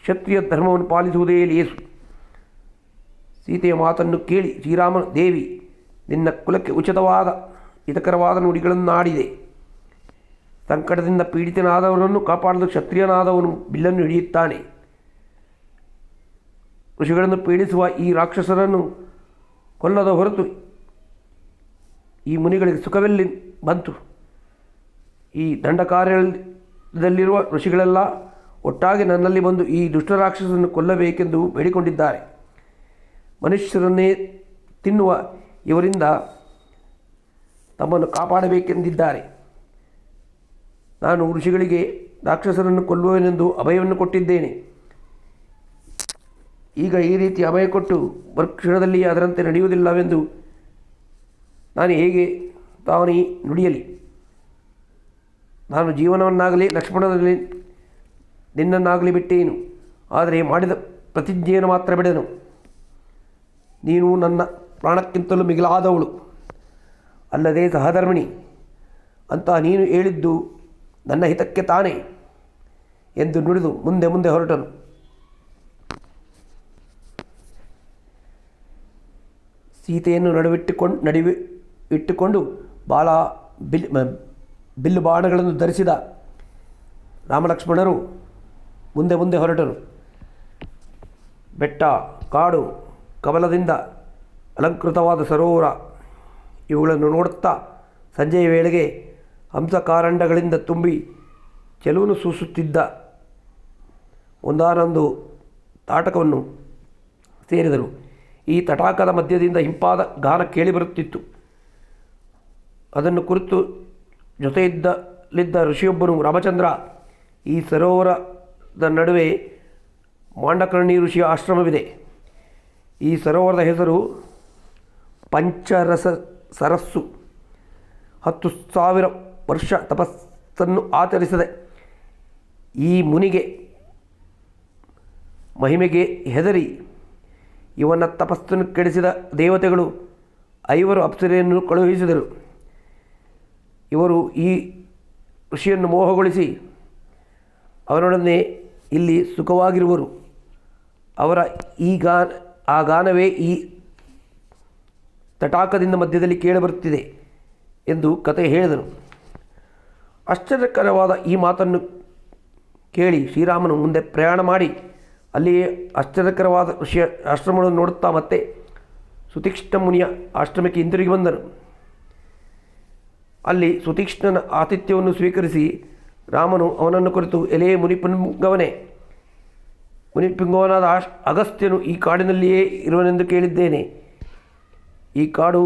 ಕ್ಷತ್ರಿಯ ಧರ್ಮವನ್ನು ಪಾಲಿಸುವುದೇ ಲೇಸು. ಸೀತೆಯ ಮಾತನ್ನು ಕೇಳಿ ಶ್ರೀರಾಮನು, ದೇವಿ, ನಿನ್ನ ಕುಲಕ್ಕೆ ಉಚಿತವಾದ ಹಿತಕರವಾದ ನುಡಿಗಳನ್ನಾಡಿದೆ. ಸಂಕಟದಿಂದ ಪೀಡಿತನಾದವರನ್ನು ಕಾಪಾಡಲು ಕ್ಷತ್ರಿಯನಾದವನು ಬಿಲ್ಲನ್ನು ಹಿಡಿಯುತ್ತಾನೆ. ಋಷಿಗಳನ್ನು ಪೀಡಿಸುವ ಈ ರಾಕ್ಷಸರನ್ನು ಕೊಲ್ಲದ ಹೊರತು ಈ ಮುನಿಗಳಿಗೆ ಸುಖವೆಲ್ಲಿ ಬಂತು? ಈ ದಂಡಕಾರ್ಯದಲ್ಲಿರುವ ಋಷಿಗಳೆಲ್ಲ ಒಟ್ಟಾಗಿ ನನ್ನಲ್ಲಿ ಬಂದು ಈ ದುಷ್ಟರಾಕ್ಷಸನ್ನು ಕೊಲ್ಲಬೇಕೆಂದು ಬೇಡಿಕೊಂಡಿದ್ದಾರೆ. ಮನುಷ್ಯರನ್ನೇ ತಿನ್ನುವ ಇವರಿಂದ ತಮ್ಮನ್ನು ಕಾಪಾಡಬೇಕೆಂದಿದ್ದಾರೆ. ನಾನು ಋಷಿಗಳಿಗೆ ರಾಕ್ಷಸರನ್ನು ಕೊಲ್ಲುವೆನೆಂದು ಅಭಯವನ್ನು ಕೊಟ್ಟಿದ್ದೇನೆ. ಈಗ ಈ ರೀತಿ ಅಭಯ ಕೊಟ್ಟು ಮರುಕ್ಷಣದಲ್ಲಿ ಅದರಂತೆ ನಡೆಯುವುದಿಲ್ಲವೆಂದು ನಾನು ಹೇಗೆ ತಾನೇ ನುಡಿಯಲಿ? ನಾನು ಜೀವನವನ್ನಾಗಲಿ ಲಕ್ಷ್ಮಣನಲ್ಲಿ ನಿನ್ನನ್ನಾಗಲಿ ಬಿಟ್ಟೇನು, ಆದರೆ ಮಾಡಿದ ಪ್ರತಿಜ್ಞೆಯನ್ನು ಮಾತ್ರ ಬಿಡೆನು. ನೀನು ನನ್ನ ಪ್ರಾಣಕ್ಕಿಂತಲೂ ಮಿಗಿಲಾದವಳು, ಅಲ್ಲದೆ ಸಹಧರ್ಮಿಣಿ ಅಂತ ನೀನು ಹೇಳಿದ್ದು ನನ್ನ ಹಿತಕ್ಕೆ ತಾನೇ ಎಂದು ನುಡಿದು ಮುಂದೆ ಮುಂದೆ ಹೊರಟನು. ಸೀತೆಯನ್ನು ಇಟ್ಟುಕೊಂಡು ಬಿಲ್ಲು ಬಾಣಗಳನ್ನು ಧರಿಸಿದ ರಾಮಲಕ್ಷ್ಮಣರು ಮುಂದೆ ಮುಂದೆ ಹೊರಟರು. ಬೆಟ್ಟ, ಕಾಡು, ಕಮಲದಿಂದ ಅಲಂಕೃತವಾದ ಸರೋವರ ಇವುಗಳನ್ನು ನೋಡುತ್ತಾ ಸಂಜೆಯ ವೇಳೆಗೆ ಹಂಸಕಾರಂಡಗಳಿಂದ ತುಂಬಿ ಚೆಲುವನ್ನು ಸೂಸುತ್ತಿದ್ದ ಒಂದಾನೊಂದು ತಾಟಕವನ್ನು ಸೇರಿದರು. ಈ ತಟಾಕದ ಮಧ್ಯದಿಂದ ಹಿಂಪಾದ ಗಾನ ಕೇಳಿಬರುತ್ತಿತ್ತು. ಅದನ್ನು ಕುರಿತು ಜೊತೆಯಿದ್ದಲಿದ್ದ ಋಷಿಯೊಬ್ಬನು, ರಾಮಚಂದ್ರ, ಈ ಸರೋವರದ ನಡುವೆ ಮಾಂಡಕರ್ಣಿ ಋಷಿಯ ಆಶ್ರಮವಿದೆ. ಈ ಸರೋವರದ ಹೆಸರು ಪಂಚರಸ ಸರಸ್ಸು. 10,000 ವರ್ಷ ತಪಸ್ಸನ್ನು ಆಚರಿಸಿದೆ ಈ ಮುನಿಗೆ ಮಹಿಮೆಗೆ ಹೆದರಿ ಇವನ ತಪಸ್ಸನ್ನು ಕೆಡಿಸಿದ ದೇವತೆಗಳು 5 ಅಪ್ಸರೆಯನ್ನು ಕಳುಹಿಸಿದರು. ಇವರು ಈ ಋಷಿಯನ್ನು ಮೋಹಗೊಳಿಸಿ ಅವನೊಡನೆ ಇಲ್ಲಿ ಸುಖವಾಗಿರುವರು. ಅವರ ಆ ಗಾನವೇ ಈ ತಟಾಕದಿಂದ ಮಧ್ಯದಲ್ಲಿ ಕೇಳಿಬರುತ್ತಿದೆ ಎಂದು ಕತೆ ಹೇಳಿದನು. ಆಶ್ಚರ್ಯಕರವಾದ ಈ ಮಾತನ್ನು ಕೇಳಿ ಶ್ರೀರಾಮನು ಮುಂದೆ ಪ್ರಯಾಣ ಮಾಡಿ ಅಲ್ಲಿಯೇ ಆಶ್ಚರ್ಯಕರವಾದ ಋಷಿಯ ಆಶ್ರಮವನ್ನು ನೋಡುತ್ತಾ ಮತ್ತೆ ಸುತೀಕ್ಷ್ಣ ಮುನಿಯ ಆಶ್ರಮಕ್ಕೆ ಹಿಂತಿರುಗಿ ಬಂದನು. ಅಲ್ಲಿ ಸುತೀಕ್ಷ್ಣನ ಆತಿಥ್ಯವನ್ನು ಸ್ವೀಕರಿಸಿ ರಾಮನು ಅವನನ್ನು ಕುರಿತು, ಎಲೆ ಮುನಿಪುಂಗವನೇ, ಮುನಿಪುಂಗವನಾದ ಅಗಸ್ತ್ಯನು ಈ ಕಾಡಿನಲ್ಲಿಯೇ ಇರುವನೆಂದು ಕೇಳಿದ್ದೇನೆ. ಈ ಕಾಡು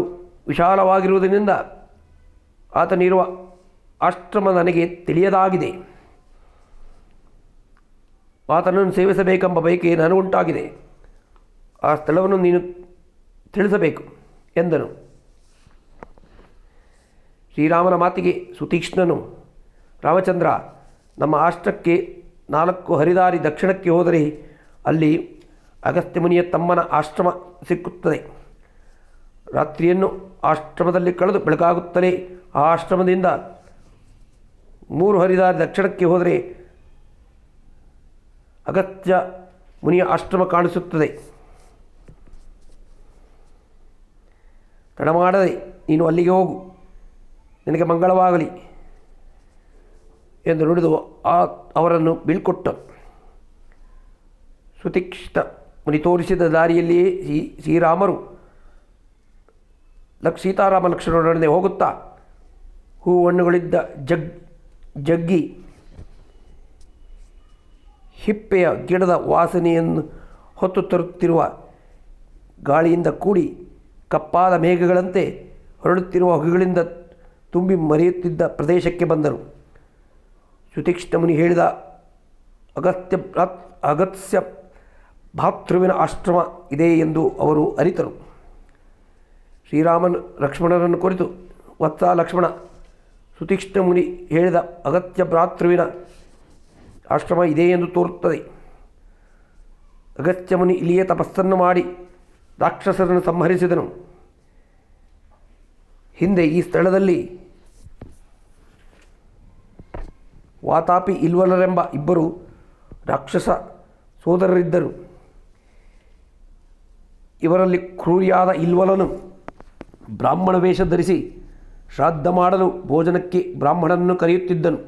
ವಿಶಾಲವಾಗಿರುವುದರಿಂದ ಆತನಿರುವ ಆಶ್ರಮ ನನಗೆ ತಿಳಿಯದಾಗಿದೆ. ಆತನನ್ನು ಸೇವಿಸಬೇಕೆಂಬ ಬಯಕೆ ನನಗುಂಟಾಗಿದೆ. ಆ ಸ್ಥಳವನ್ನು ನೀನು ತಿಳಿಸಬೇಕು ಎಂದನು. ಶ್ರೀರಾಮನ ಮಾತಿಗೆ ಸುತೀಕ್ಷ್ಣನು, ರಾಮಚಂದ್ರ, ನಮ್ಮ ಆಶ್ರಮಕ್ಕೆ 4 ಹರಿದಾರಿ ದಕ್ಷಿಣಕ್ಕೆ ಹೋದರೆ ಅಲ್ಲಿ ಅಗಸ್ತ್ಯ ಮುನಿಯ ತಮ್ಮನ ಆಶ್ರಮ ಸಿಕ್ಕುತ್ತದೆ. ರಾತ್ರಿಯನ್ನು ಆಶ್ರಮದಲ್ಲಿ ಕಳೆದು ಬೆಳಕಾಗುತ್ತಲೇ ಆ ಆಶ್ರಮದಿಂದ 3 ಹರಿದಾರಿ ದಕ್ಷಿಣಕ್ಕೆ ಹೋದರೆ ಅಗಸ್ತ್ಯ ಮುನಿಯ ಆಶ್ರಮ ಕಾಣಿಸುತ್ತದೆ. ತಡ ಮಾಡದೆ ನೀನು ಅಲ್ಲಿಗೆ ಹೋಗು, ನಿನಗೆ ಮಂಗಳವಾಗಲಿ ಎಂದು ನುಡಿದು ಅವರನ್ನು ಬೀಳ್ಕೊಟ್ಟ. ಸುತೀಕ್ಷ್ಣ ಮುನಿ ತೋರಿಸಿದ ದಾರಿಯಲ್ಲಿಯೇ ಶ್ರೀರಾಮರು ಸೀತಾರಾಮ ಲಕ್ಷ್ಮಣರೊಡನೆ ಹೋಗುತ್ತಾ ಹೂವಣ್ಣುಗಳಿದ್ದ ಜಗ್ಗಿ ಹಿಪ್ಪೆಯ ಗಿಡದ ವಾಸನೆಯನ್ನು ಹೊತ್ತು ತರುತ್ತಿರುವ, ಗಾಳಿಯಿಂದ ಕೂಡಿ ಕಪ್ಪಾದ ಮೇಘಗಳಂತೆ ಹೊರಡುತ್ತಿರುವ ಹೊಗೆಗಳಿಂದ ತುಂಬಿ ಮರೆಯುತ್ತಿದ್ದ ಪ್ರದೇಶಕ್ಕೆ ಬಂದರು. ಸುತೀಕ್ಷ್ಣ ಮುನಿ ಹೇಳಿದ ಅಗಸ್ತ್ಯ ಭಾತೃವಿನ ಆಶ್ರಮ ಇದೆ ಎಂದು ಅವರು ಅರಿತರು. ಶ್ರೀರಾಮನ ಲಕ್ಷ್ಮಣರನ್ನು ಕುರಿತು, ವತ್ಸ ಲಕ್ಷ್ಮಣ, ಸುತೀಕ್ಷ್ಣ ಮುನಿ ಹೇಳಿದ ಅಗಸ್ತ್ಯ ಭ್ರಾತೃವಿನ ಆಶ್ರಮ ಇದೆ ಎಂದು ತೋರುತ್ತದೆ. ಅಗಸ್ತ್ಯ ಮುನಿ ಇಲ್ಲಿಯೇ ತಪಸ್ಸನ್ನು ಮಾಡಿ ರಾಕ್ಷಸರನ್ನು ಸಂಹರಿಸಿದನು. ಹಿಂದೆ ಈ ಸ್ಥಳದಲ್ಲಿ ವಾತಾಪಿ ಇಲ್ವಲರೆಂಬ 2 ರಾಕ್ಷಸ ಸೋದರರಿದ್ದರು. ಇವರಲ್ಲಿ ಕ್ರೂರಿಯಾದ ಇಲ್ವಲನು ಬ್ರಾಹ್ಮಣ ವೇಷ ಧರಿಸಿ ಶ್ರಾದ್ದ ಮಾಡಲು ಭೋಜನಕ್ಕೆ ಬ್ರಾಹ್ಮಣನನ್ನು ಕರೆಯುತ್ತಿದ್ದನು.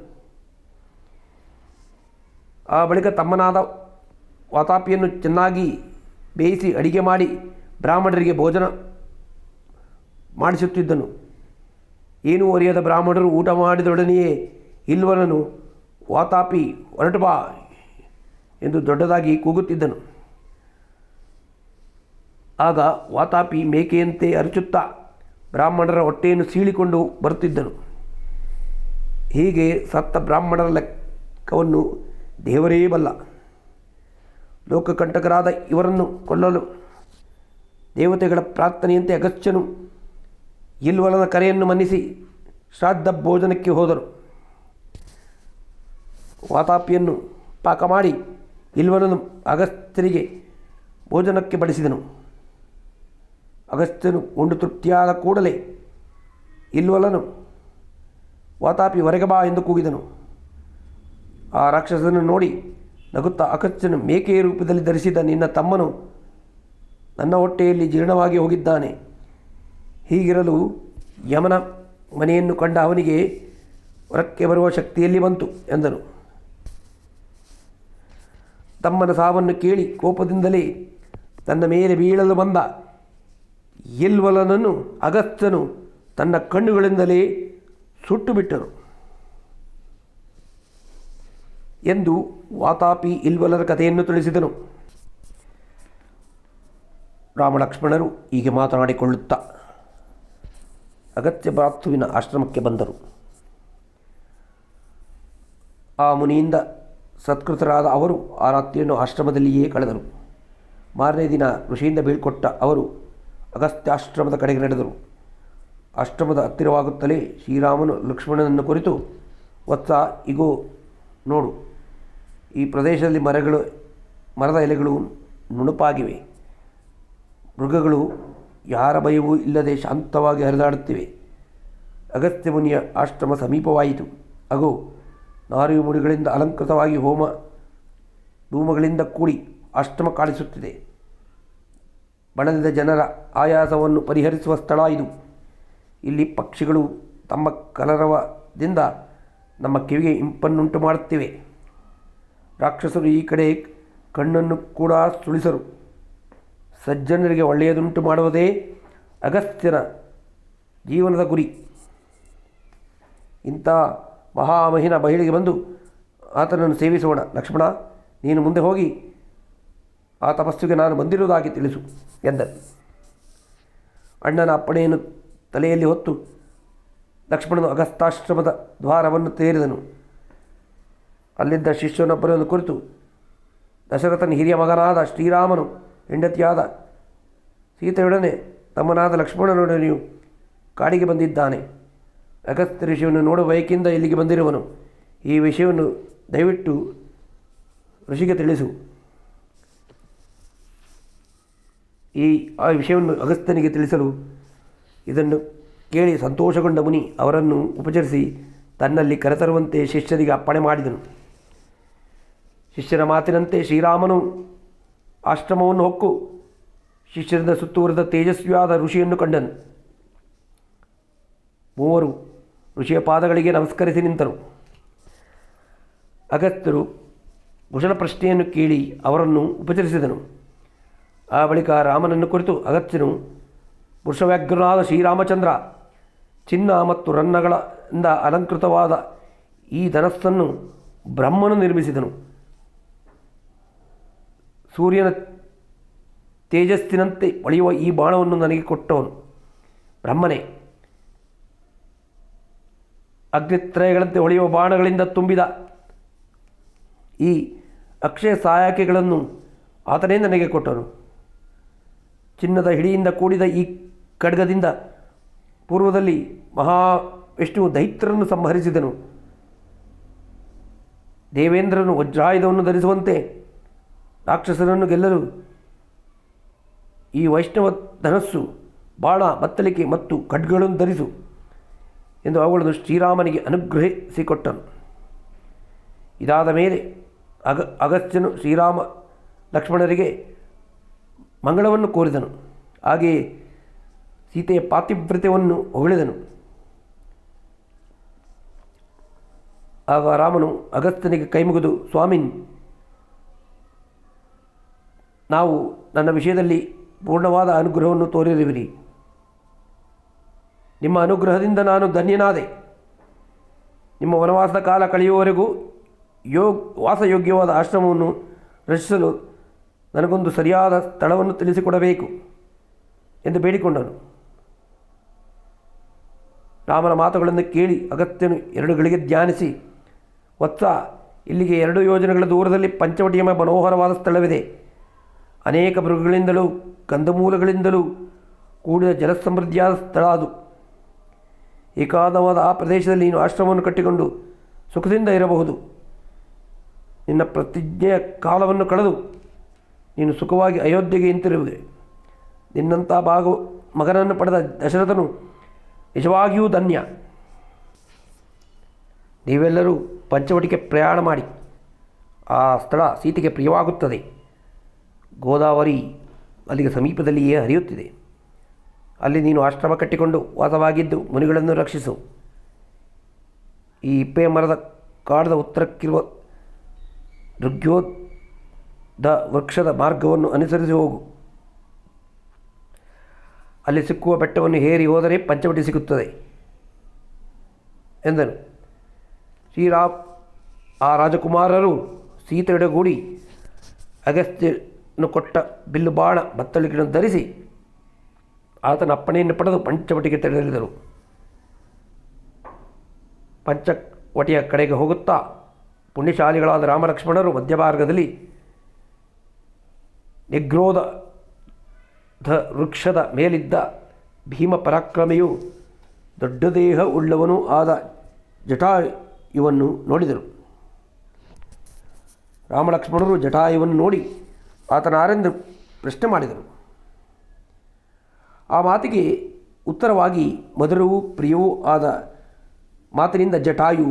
ಆ ಬಳಿಕ ತಮ್ಮನಾದ ವಾತಾಪಿಯನ್ನು ಚೆನ್ನಾಗಿ ಬೇಯಿಸಿ ಅಡಿಗೆ ಮಾಡಿ ಬ್ರಾಹ್ಮಣರಿಗೆ ಭೋಜನ ಮಾಡಿಸುತ್ತಿದ್ದನು. ಏನೂ ಅರಿಯದ ಬ್ರಾಹ್ಮಣರು ಊಟ ಮಾಡಿದೊಡನೆಯೇ ಇಲ್ವಲನು, ವಾತಾಪಿ ಹೊರಟು ಬಾ ಎಂದು ದೊಡ್ಡದಾಗಿ ಕೂಗುತ್ತಿದ್ದನು. ಆಗ ವಾತಾಪಿ ಮೇಕೆಯಂತೆ ಅರಚುತ್ತಾ ಬ್ರಾಹ್ಮಣರ ಹೊಟ್ಟೆಯನ್ನು ಸೀಳಿಕೊಂಡು ಬರುತ್ತಿದ್ದನು. ಹೀಗೆ ಸತ್ತ ಬ್ರಾಹ್ಮಣರ ಲೆಕ್ಕವನ್ನು ದೇವರೇ ಬಲ್ಲ. ಲೋಕಕಂಟಕರಾದ ಇವರನ್ನು ಕೊಲ್ಲಲು ದೇವತೆಗಳ ಪ್ರಾರ್ಥನೆಯಂತೆ ಅಗಸ್ತ್ಯನು ಇಲ್ವಲನ ಕರೆಯನ್ನು ಮನ್ನಿಸಿ ಶ್ರಾದ್ದ ಭೋಜನಕ್ಕೆ ಹೋದರು. ವಾತಾಪಿಯನ್ನು ಪಾಕ ಮಾಡಿ ಇಲ್ವಲನು ಅಗಸ್ತ್ಯನಿಗೆ ಭೋಜನಕ್ಕೆ ಬಡಿಸಿದನು. ಅಗಸ್ತ್ಯನು ಉಂಡು ತೃಪ್ತಿಯಾದ ಕೂಡಲೇ ಇಲ್ವಲನು, ವಾತಾಪಿ ಹೊರಗೆ ಬಾ ಎಂದು ಕೂಗಿದನು. ಆ ರಾಕ್ಷಸನನ್ನು ನೋಡಿ ನಗುತ್ತಾ ಅಗಸ್ತ್ಯನು, ಮೇಕೆಯ ರೂಪದಲ್ಲಿ ಧರಿಸಿದ ನಿನ್ನ ತಮ್ಮನು ನನ್ನ ಹೊಟ್ಟೆಯಲ್ಲಿ ಜೀರ್ಣವಾಗಿ ಹೋಗಿದ್ದಾನೆ. ಹೀಗಿರಲು ಯಮನ ಮನೆಯನ್ನು ಕಂಡ ಅವನಿಗೆ ಹೊರಕ್ಕೆ ಬರುವ ಶಕ್ತಿಯಲ್ಲಿ ಬಂತು ಎಂದನು. ತಮ್ಮನ ಸಾವನ್ನು ಕೇಳಿ ಕೋಪದಿಂದಲೇ ತನ್ನ ಮೇಲೆ ಬೀಳಲು ಬಂದ ಇಲ್ವಲನನ್ನು ಅಗಸ್ತ್ಯನು ತನ್ನ ಕಣ್ಣುಗಳಿಂದಲೇ ಸುಟ್ಟು ಬಿಟ್ಟರು ಎಂದು ವಾತಾಪಿ ಇಲ್ವಲರ ಕಥೆಯನ್ನು ತಿಳಿಸಿದನು. ರಾಮಲಕ್ಷ್ಮಣರು ಹೀಗೆ ಮಾತನಾಡಿಕೊಳ್ಳುತ್ತಾ ಅಗಸ್ತ್ಯ ಭ್ರಾತೃವಿನ ಆಶ್ರಮಕ್ಕೆ ಬಂದರು. ಆ ಮುನಿಯಿಂದ ಸತ್ಕೃತರಾದ ಅವರು ಆ ರಾತ್ರಿಯನ್ನು ಆಶ್ರಮದಲ್ಲಿಯೇ ಕಳೆದರು. ಮಾರನೇ ದಿನ ಋಷಿಯಿಂದ ಬೀಳ್ಕೊಟ್ಟ ಅವರು ಅಗಸ್ತ್ಯಾಶ್ರಮದ ಕಡೆಗೆ ನಡೆದರು. ಆಶ್ರಮದ ಹತ್ತಿರವಾಗುತ್ತಲೇ ಶ್ರೀರಾಮನು ಲಕ್ಷ್ಮಣನನ್ನು ಕುರಿತು, ವತ್ಸ, ಇಗೋ ನೋಡು, ಈ ಪ್ರದೇಶದಲ್ಲಿ ಮರದ ಎಲೆಗಳು ನುಣುಪಾಗಿವೆ. ಮೃಗಗಳು ಯಾರ ಭಯವೂ ಇಲ್ಲದೆ ಶಾಂತವಾಗಿ ಹರಿದಾಡುತ್ತಿವೆ. ಅಗಸ್ತ್ಯ ಮುನಿಯ ಆಶ್ರಮ ಸಮೀಪವಾಯಿತು. ಅಗೋ, ನಾರಿಯು ಮುಡಿಗಳಿಂದ ಅಲಂಕೃತವಾಗಿ ಹೋಮ ಧೂಮಗಳಿಂದ ಕೂಡಿ ಆಶ್ರಮ ಕಾಣಿಸುತ್ತಿದೆ. ಬಳಲಿದ ಜನರ ಆಯಾಸವನ್ನು ಪರಿಹರಿಸುವ ಸ್ಥಳ ಇದು. ಇಲ್ಲಿ ಪಕ್ಷಿಗಳು ತಮ್ಮ ಕಲರವದಿಂದ ನಮ್ಮ ಕಿವಿಗೆ ಇಂಪನ್ನುಂಟು ಮಾಡುತ್ತಿವೆ. ರಾಕ್ಷಸರು ಈ ಕಡೆ ಕಣ್ಣನ್ನು ಕೂಡ ಸುಳಿಸರು. ಸಜ್ಜನರಿಗೆ ಒಳ್ಳೆಯದುಂಟು ಮಾಡುವುದೇ ಅಗಸ್ತ್ಯನ ಜೀವನದ ಗುರಿ. ಇಂಥ ಮಹಾಮಹಿನ ಬಯಲಿಗೆ ಬಂದು ಆತನನ್ನು ಸೇವಿಸೋಣ. ಲಕ್ಷ್ಮಣ, ನೀನು ಮುಂದೆ ಹೋಗಿ ಆ ತಪಸ್ವಿಗೆ ನಾನು ಬಂದಿರುವುದಾಗಿ ತಿಳಿಸು ಎಂದರು. ಅಣ್ಣನ ಅಪ್ಪಣೆಯನ್ನು ತಲೆಯಲ್ಲಿ ಹೊತ್ತು ಲಕ್ಷ್ಮಣನು ಅಗಸ್ತಾಶ್ರಮದ ದ್ವಾರವನ್ನು ತೇರಿದನು. ಅಲ್ಲಿದ್ದ ಶಿಷ್ಯನೊಬ್ಬರನ್ನು ಕುರಿತು, ದಶರಥನ ಹಿರಿಯ ಮಗನಾದ ಶ್ರೀರಾಮನು ಹೆಂಡತಿಯಾದ ಸೀತೆಯೊಡನೆ ತಮ್ಮನಾದ ಲಕ್ಷ್ಮಣನೊಡನೆಯೂ ಕಾಡಿಗೆ ಬಂದಿದ್ದಾನೆ. ಅಗಸ್ತ್ಯ ಋಷಿಯನ್ನು ನೋಡುವ ಬಯಕೆಯಿಂದ ಇಲ್ಲಿಗೆ ಬಂದಿರುವನು. ಈ ವಿಷಯವನ್ನು ದಯವಿಟ್ಟು ಋಷಿಗೆ ತಿಳಿಸು. ಆ ವಿಷಯವನ್ನು ಅಗಸ್ತ್ಯನಿಗೆ ತಿಳಿಸಲು ಇದನ್ನು ಕೇಳಿ ಸಂತೋಷಗೊಂಡ ಮುನಿ ಅವರನ್ನು ಉಪಚರಿಸಿ ತನ್ನಲ್ಲಿ ಕರೆತರುವಂತೆ ಶಿಷ್ಯರಿಗೆ ಅಪ್ಪಣೆ ಮಾಡಿದನು. ಶಿಷ್ಯರ ಮಾತಿನಂತೆ ಶ್ರೀರಾಮನು ಆಶ್ರಮವನ್ನು ಹೊಕ್ಕು ಶಿಷ್ಯರಿಂದ ಸುತ್ತುವರಿದ ತೇಜಸ್ವಿಯಾದ ಋಷಿಯನ್ನು ಕಂಡನು. ಮೂವರು ಋಷಿಯ ಪಾದಗಳಿಗೆ ನಮಸ್ಕರಿಸಿ ನಿಂತರು. ಅಗಸ್ತ್ಯರು ಕುಶಲ ಪ್ರಶ್ನೆಯನ್ನು ಕೇಳಿ ಅವರನ್ನು ಉಪಚರಿಸಿದನು. ಆ ಬಳಿಕ ರಾಮನನ್ನು ಕುರಿತು ಅಗಸ್ತ್ಯನು, ಪುರುಷವ್ಯಾಘ್ರನಾದ ಶ್ರೀರಾಮಚಂದ್ರ, ಚಿನ್ನ ಮತ್ತು ರನ್ನಗಳಿಂದ ಅಲಂಕೃತವಾದ ಈ ಧನಸ್ಸನ್ನು ಬ್ರಹ್ಮನು ನಿರ್ಮಿಸಿದನು. ಸೂರ್ಯನ ತೇಜಸ್ಸಿನಂತೆ ಹೊಳೆಯುವ ಈ ಬಾಣವನ್ನು ನನಗೆ ಕೊಟ್ಟವನು ಬ್ರಹ್ಮನೇ. ಅಗ್ನಿತ್ರಯಗಳಂತೆ ಹೊಳೆಯುವ ಬಾಣಗಳಿಂದ ತುಂಬಿದ ಈ ಅಕ್ಷಯ ಸಹಾಯಕಿಗಳನ್ನು ಆತನೇ ನನಗೆ ಕೊಟ್ಟನು. ಚಿನ್ನದ ಹಿಡಿಯಿಂದ ಕೂಡಿದ ಈ ಖಡ್ಗದಿಂದ ಪೂರ್ವದಲ್ಲಿ ಮಹಾವಿಷ್ಣು ದೈತ್ಯರನ್ನು ಸಂಹರಿಸಿದನು. ದೇವೇಂದ್ರನು ವಜ್ರಾಯುಧವನ್ನು ಧರಿಸುವಂತೆ ರಾಕ್ಷಸರನ್ನು ಗೆಲ್ಲಲು ಈ ವೈಷ್ಣವ ಧನಸ್ಸು, ಬಾಣ, ಬತ್ತಳಿಕೆ ಮತ್ತು ಖಡ್ಗಗಳನ್ನು ಧರಿಸು ಎಂದು ಅವುಗಳನ್ನು ಶ್ರೀರಾಮನಿಗೆ ಅನುಗ್ರಹಿಸಿಕೊಟ್ಟನು. ಇದಾದ ಮೇಲೆ ಅಗಸ್ತ್ಯನು ಶ್ರೀರಾಮ ಲಕ್ಷ್ಮಣರಿಗೆ ಮಂಗಳವನ್ನು ಕೋರಿದನು. ಹಾಗೆಯೇ ಸೀತೆಯ ಪಾತಿವ್ರತ್ಯವನ್ನು ಹೊಗಳಿದನು. ಆಗ ರಾಮನು ಅಗಸ್ತ್ಯನಿಗೆ ಕೈಮುಗಿದು, ಸ್ವಾಮಿನ್, ನಾವು ನನ್ನ ವಿಷಯದಲ್ಲಿ ಪೂರ್ಣವಾದ ಅನುಗ್ರಹವನ್ನು ತೋರಿರುವಿರಿ. ನಿಮ್ಮ ಅನುಗ್ರಹದಿಂದ ನಾನು ಧನ್ಯನಾದೆ. ನಿಮ್ಮ ವನವಾಸದ ಕಾಲ ಕಳೆಯುವವರೆಗೂ ವಾಸಯೋಗ್ಯವಾದ ಆಶ್ರಮವನ್ನು ರಚಿಸಲು ನನಗೊಂದು ಸರಿಯಾದ ಸ್ಥಳವನ್ನು ತಿಳಿಸಿಕೊಡಬೇಕು ಎಂದು ಬೇಡಿಕೊಂಡನು. ರಾಮನ ಮಾತುಗಳನ್ನು ಕೇಳಿ ಅಗಸ್ತ್ಯನು 2 ಗಳಿಗೆ ಧ್ಯಾನಿಸಿ, ವತ್ಸ, ಇಲ್ಲಿಗೆ 2 ಯೋಜನೆಗಳ ದೂರದಲ್ಲಿ ಪಂಚವಟಿ ಎಂಬ ಮನೋಹರವಾದ ಸ್ಥಳವಿದೆ. ಅನೇಕ ಮೃಗಗಳಿಂದಲೂ ಕಂದಮೂಲಗಳಿಂದಲೂ ಕೂಡಿದ ಜಲಸಮೃದ್ಧಿಯಾದ ಸ್ಥಳ ಅದು. ಏಕಾಂತವಾದ ಆ ಪ್ರದೇಶದಲ್ಲಿ ನೀನು ಆಶ್ರಮವನ್ನು ಕಟ್ಟಿಕೊಂಡು ಸುಖದಿಂದ ಇರಬಹುದು. ನಿನ್ನ ಪ್ರತಿಜ್ಞೆಯ ಕಾಲವನ್ನು ಕಳೆದು ನೀನು ಸುಖವಾಗಿ ಅಯೋಧ್ಯೆಗೆ ಹಿಂತಿರುವೆ. ನಿನ್ನಂಥ ಮಗನನ್ನು ಪಡೆದ ದಶರಥನು ನಿಜವಾಗಿಯೂ ಧನ್ಯ. ನೀವೆಲ್ಲರೂ ಪಂಚವಟಿಗೆ ಪ್ರಯಾಣ ಮಾಡಿ. ಆ ಸ್ಥಳ ಸೀತೆಗೆ ಪ್ರಿಯವಾಗುತ್ತದೆ. ಗೋದಾವರಿ ಅಲ್ಲಿಗೆ ಸಮೀಪದಲ್ಲಿಯೇ ಹರಿಯುತ್ತಿದೆ. ಅಲ್ಲಿ ನೀನು ಆಶ್ರಮ ಕಟ್ಟಿಕೊಂಡು ವಾಸವಾಗಿದ್ದು ಮುನಿಗಳನ್ನು ರಕ್ಷಿಸು. ಈ ಇಪ್ಪೆ ಮರದ ಕಾಡದ ಉತ್ತರಕ್ಕಿರುವ ಋಗ್ಯೋದ ವೃಕ್ಷದ ಮಾರ್ಗವನ್ನು ಅನುಸರಿಸಿ ಹೋಗು. ಅಲ್ಲಿ ಸಿಕ್ಕುವ ಬೆಟ್ಟವನ್ನು ಹೇರಿ ಹೋದರೆ ಪಂಚವಟಿ ಸಿಗುತ್ತದೆ ಎಂದನು. ಆ ರಾಜಕುಮಾರರು ಸೀತೆಯೊಡಗೂಡಿ ಅಗಸ್ತ್ಯನು ಕೊಟ್ಟ ಬಿಲ್ಲು ಬಾಣ ಬತ್ತಳಿಕೆಯನ್ನು ಧರಿಸಿ ಆತನ ಅಪ್ಪಣೆಯನ್ನು ಪಡೆದು ಪಂಚವಟಿಗೆ ತೆರಳಿದರು. ಪಂಚವಟಿಯ ಕಡೆಗೆ ಹೋಗುತ್ತಾ ಪುಣ್ಯಶಾಲಿಗಳಾದ ರಾಮಲಕ್ಷ್ಮಣರು ಮಧ್ಯಮಾರ್ಗದಲ್ಲಿ ನಿಗ್ರೋಧ ವೃಕ್ಷದ ಮೇಲಿದ್ದ ಭೀಮ ಪರಾಕ್ರಮಿಯು ದೊಡ್ಡ ದೇಹ ಉಳ್ಳವನೂ ಆದ ಜಟಾಯುವನ್ನು ನೋಡಿದರು. ರಾಮಲಕ್ಷ್ಮಣರು ಜಟಾಯುವನ್ನು ನೋಡಿ ಆತನಾರೆಂದು ಪ್ರಶ್ನೆ ಮಾಡಿದರು. ಆ ಮಾತಿಗೆ ಉತ್ತರವಾಗಿ ಮಧುರವೂ ಪ್ರಿಯವೂ ಆದ ಮಾತಿನಿಂದ ಜಟಾಯು,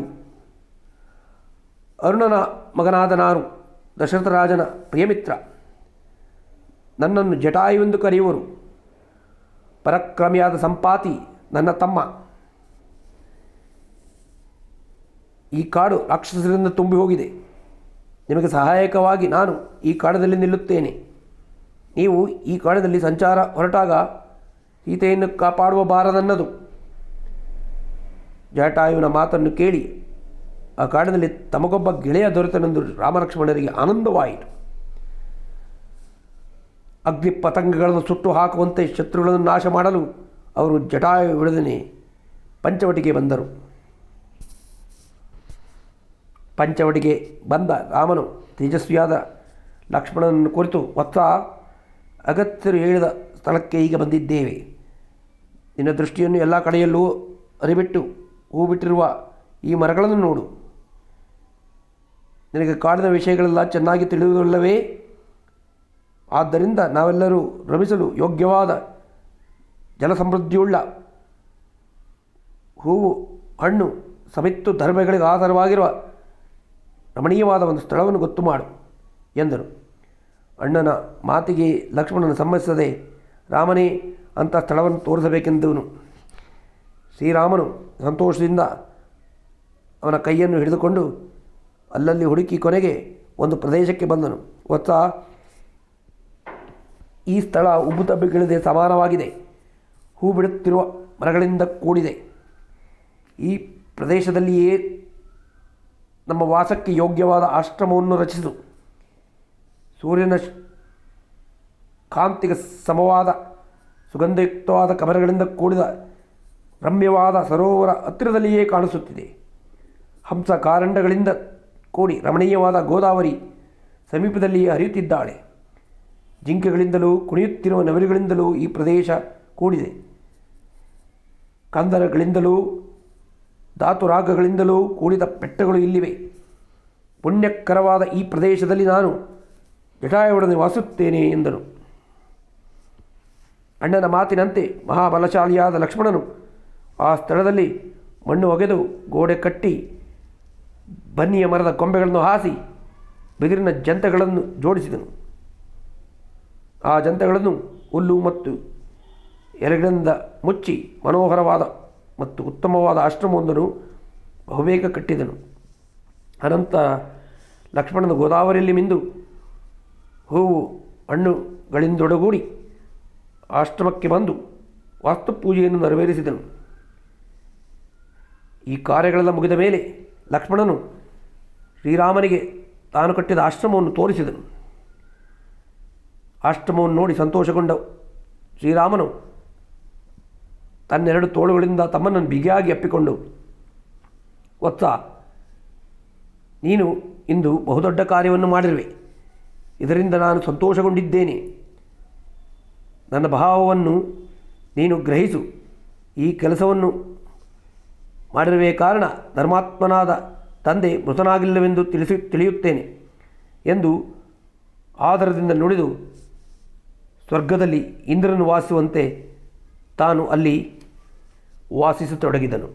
ಅರುಣನ ಮಗನಾದ ನಾನು ದಶರಥ ರಾಜನ ಪ್ರಿಯಮಿತ್ರ. ನನ್ನನ್ನು ಜಟಾಯುವೆಂದು ಕರೆಯುವರು. ಪರಾಕ್ರಮಿಯಾದ ಸಂಪಾತಿ ನನ್ನ ತಮ್ಮ. ಈ ಕಾಡು ರಾಕ್ಷಸರಿಂದ ತುಂಬಿ ಹೋಗಿದೆ. ನಿಮಗೆ ಸಹಾಯಕವಾಗಿ ನಾನು ಈ ಕಾಡದಲ್ಲಿ ನಿಲ್ಲುತ್ತೇನೆ. ನೀವು ಈ ಕಾಡದಲ್ಲಿ ಸಂಚಾರ ಹೊರಟಾಗ ಸೀತೆಯನ್ನು ಕಾಪಾಡುವ ಭಾರ ನನ್ನದು. ಜಟಾಯುವಿನ ಮಾತನ್ನು ಕೇಳಿ ಆ ಕಾಡಿನಲ್ಲಿ ತಮಗೊಬ್ಬ ಗೆಳೆಯ ದೊರೆತನೆಂದು ರಾಮಲಕ್ಷ್ಮಣರಿಗೆ ಆನಂದವಾಯಿತು. ಅಗ್ನಿ ಪತಂಗಗಳನ್ನು ಸುಟ್ಟು ಹಾಕುವಂತೆ ಶತ್ರುಗಳನ್ನು ನಾಶ ಮಾಡಲು ಅವರು ಜಟಾಯುವಿಡನೆ ಪಂಚವಟಿಗೆ ಬಂದರು. ಪಂಚವಟಿಗೆ ಬಂದ ರಾಮನು ತೇಜಸ್ವಿಯಾದ ಲಕ್ಷ್ಮಣನನ್ನು ಕುರಿತು, ವತ್ಸ, ಅಗತ್ಯರು ಹೇಳಿದ ಸ್ಥಳಕ್ಕೆ ಈಗ ಬಂದಿದ್ದೇವೆ. ನಿನ್ನ ದೃಷ್ಟಿಯನ್ನು ಎಲ್ಲ ಕಡೆಯಲ್ಲೂ ಅರಿಬಿಟ್ಟು ಹೂ ಬಿಟ್ಟಿರುವ ಈ ಮರಗಳನ್ನು ನೋಡು. ನಿನಗೆ ಕಾಡಿನ ವಿಷಯಗಳೆಲ್ಲ ಚೆನ್ನಾಗಿ ತಿಳಿಯುವುದಿಲ್ಲವೇ? ಆದ್ದರಿಂದ ನಾವೆಲ್ಲರೂ ರಮಿಸಲು ಯೋಗ್ಯವಾದ ಜಲಸಮೃದ್ಧಿಯುಳ್ಳ ಹೂವು, ಹಣ್ಣು, ಸಮಿತ್ತು ಧರ್ಮಗಳಿಗೆ ಆಧಾರವಾಗಿರುವ ರಮಣೀಯವಾದ ಒಂದು ಸ್ಥಳವನ್ನು ಗೊತ್ತು ಮಾಡು ಎಂದರು. ಅಣ್ಣನ ಮಾತಿಗೆ ಲಕ್ಷ್ಮಣನ ಸಮ್ಮತಿಸದೆ, ರಾಮನೇ ಅಂಥ ಸ್ಥಳವನ್ನು ತೋರಿಸಬೇಕೆಂದವನು. ಶ್ರೀರಾಮನು ಸಂತೋಷದಿಂದ ಅವನ ಕೈಯನ್ನು ಹಿಡಿದುಕೊಂಡು ಅಲ್ಲಲ್ಲಿ ಹುಡುಕಿ ಕೊನೆಗೆ ಒಂದು ಪ್ರದೇಶಕ್ಕೆ ಬಂದನು. ವತ್ಸ, ಈ ಸ್ಥಳ ಉಬ್ಬುತಬ್ಬಿಗಿಳಿದೆ ಸಮಾನವಾಗಿದೆ. ಹೂ ಬಿಡುತ್ತಿರುವ ಮರಗಳಿಂದ ಕೂಡಿದೆ. ಈ ಪ್ರದೇಶದಲ್ಲಿಯೇ ನಮ್ಮ ವಾಸಕ್ಕೆ ಯೋಗ್ಯವಾದ ಆಶ್ರಮವನ್ನು ರಚಿಸು. ಸೂರ್ಯನ ಕಾಂತಿಗೆ ಸಮವಾದ ಸುಗಂಧಯುಕ್ತವಾದ ಕಮಲಗಳಿಂದ ಕೂಡಿದ ರಮ್ಯವಾದ ಸರೋವರ ಹತ್ತಿರದಲ್ಲಿಯೇ ಕಾಣಿಸುತ್ತಿದೆ. ಹಂಸ ಕಾರಂಡಗಳಿಂದ ಕೂಡಿ ರಮಣೀಯವಾದ ಗೋದಾವರಿ ಸಮೀಪದಲ್ಲಿಯೇ ಹರಿಯುತ್ತಿದ್ದಾಳೆ. ಜಿಂಕೆಗಳಿಂದಲೂ ಕುಣಿಯುತ್ತಿರುವ ನವಿಲುಗಳಿಂದಲೂ ಈ ಪ್ರದೇಶ ಕೂಡಿದೆ. ಕಂದರಗಳಿಂದಲೂ ಧಾತುರಾಗಗಳಿಂದಲೂ ಕೂಡಿದ ಬೆಟ್ಟಗಳು ಇಲ್ಲಿವೆ. ಪುಣ್ಯಕರವಾದ ಈ ಪ್ರದೇಶದಲ್ಲಿ ನಾನು ಜಟಾಯುವೊಡನೆ ವಾಸಿಸುತ್ತೇನೆ ಎಂದನು. ಅಣ್ಣನ ಮಾತಿನಂತೆ ಮಹಾಬಲಶಾಲಿಯಾದ ಲಕ್ಷ್ಮಣನು ಆ ಸ್ಥಳದಲ್ಲಿ ಮಣ್ಣು ಒಗೆದು ಗೋಡೆ ಕಟ್ಟಿ ಬನ್ನಿಯ ಮರದ ಕೊಂಬೆಗಳನ್ನು ಹಾಸಿ ಬಿದಿರಿನ ಜಂತಗಳನ್ನು ಜೋಡಿಸಿದನು. ಆ ಜಂತಗಳನ್ನು ಹುಲ್ಲು ಮತ್ತು ಎಲೆಗಳಿಂದ ಮುಚ್ಚಿ ಮನೋಹರವಾದ ಮತ್ತು ಉತ್ತಮವಾದ ಆಶ್ರಮವೊಂದನ್ನು ಬಹುಬೇಗ ಕಟ್ಟಿದನು. ಅನಂತರ ಲಕ್ಷ್ಮಣನ ಗೋದಾವರಿಯಲ್ಲಿ ಮಿಂದು ಹೂವು ಹಣ್ಣುಗಳಿಂದೊಡಗೂಡಿ ಆಶ್ರಮಕ್ಕೆ ಬಂದು ವಾಸ್ತುಪೂಜೆಯನ್ನು ನೆರವೇರಿಸಿದನು. ಈ ಕಾರ್ಯಗಳೆಲ್ಲ ಮುಗಿದ ಮೇಲೆ ಲಕ್ಷ್ಮಣನು ಶ್ರೀರಾಮನಿಗೆ ತಾನು ಕಟ್ಟಿದ ಆಶ್ರಮವನ್ನು ತೋರಿಸಿದನು. ಆಶ್ರಮವನ್ನು ನೋಡಿ ಸಂತೋಷಗೊಂಡ ಶ್ರೀರಾಮನು ತನ್ನೆರಡು ತೋಳುಗಳಿಂದ ತಮ್ಮನ್ನು ಬಿಗಿಯಾಗಿ ಅಪ್ಪಿಕೊಂಡು, ವತ್ಸ, ನೀನು ಇಂದು ಬಹುದೊಡ್ಡ ಕಾರ್ಯವನ್ನು ಮಾಡಿರುವೆ. ಇದರಿಂದ ನಾನು ಸಂತೋಷಗೊಂಡಿದ್ದೇನೆ. ನನ್ನ ಭಾವವನ್ನು ನೀನು ಗ್ರಹಿಸು. ಈ ಕೆಲಸವನ್ನು ಮಾಡಿರುವೆ ಕಾರಣ ಧರ್ಮಾತ್ಮನಾದ ತಂದೆ ಮೃತನಾಗಿಲ್ಲವೆಂದು ತಿಳಿಯುತ್ತೇನೆ ಎಂದು ಆದರದಿಂದ ನುಡಿದು ಸ್ವರ್ಗದಲ್ಲಿ ಇಂದ್ರನು ವಾಸಿಸುವಂತೆ ತಾನು ಅಲ್ಲಿ ವಾಸಿಸತೊಡಗಿದನು.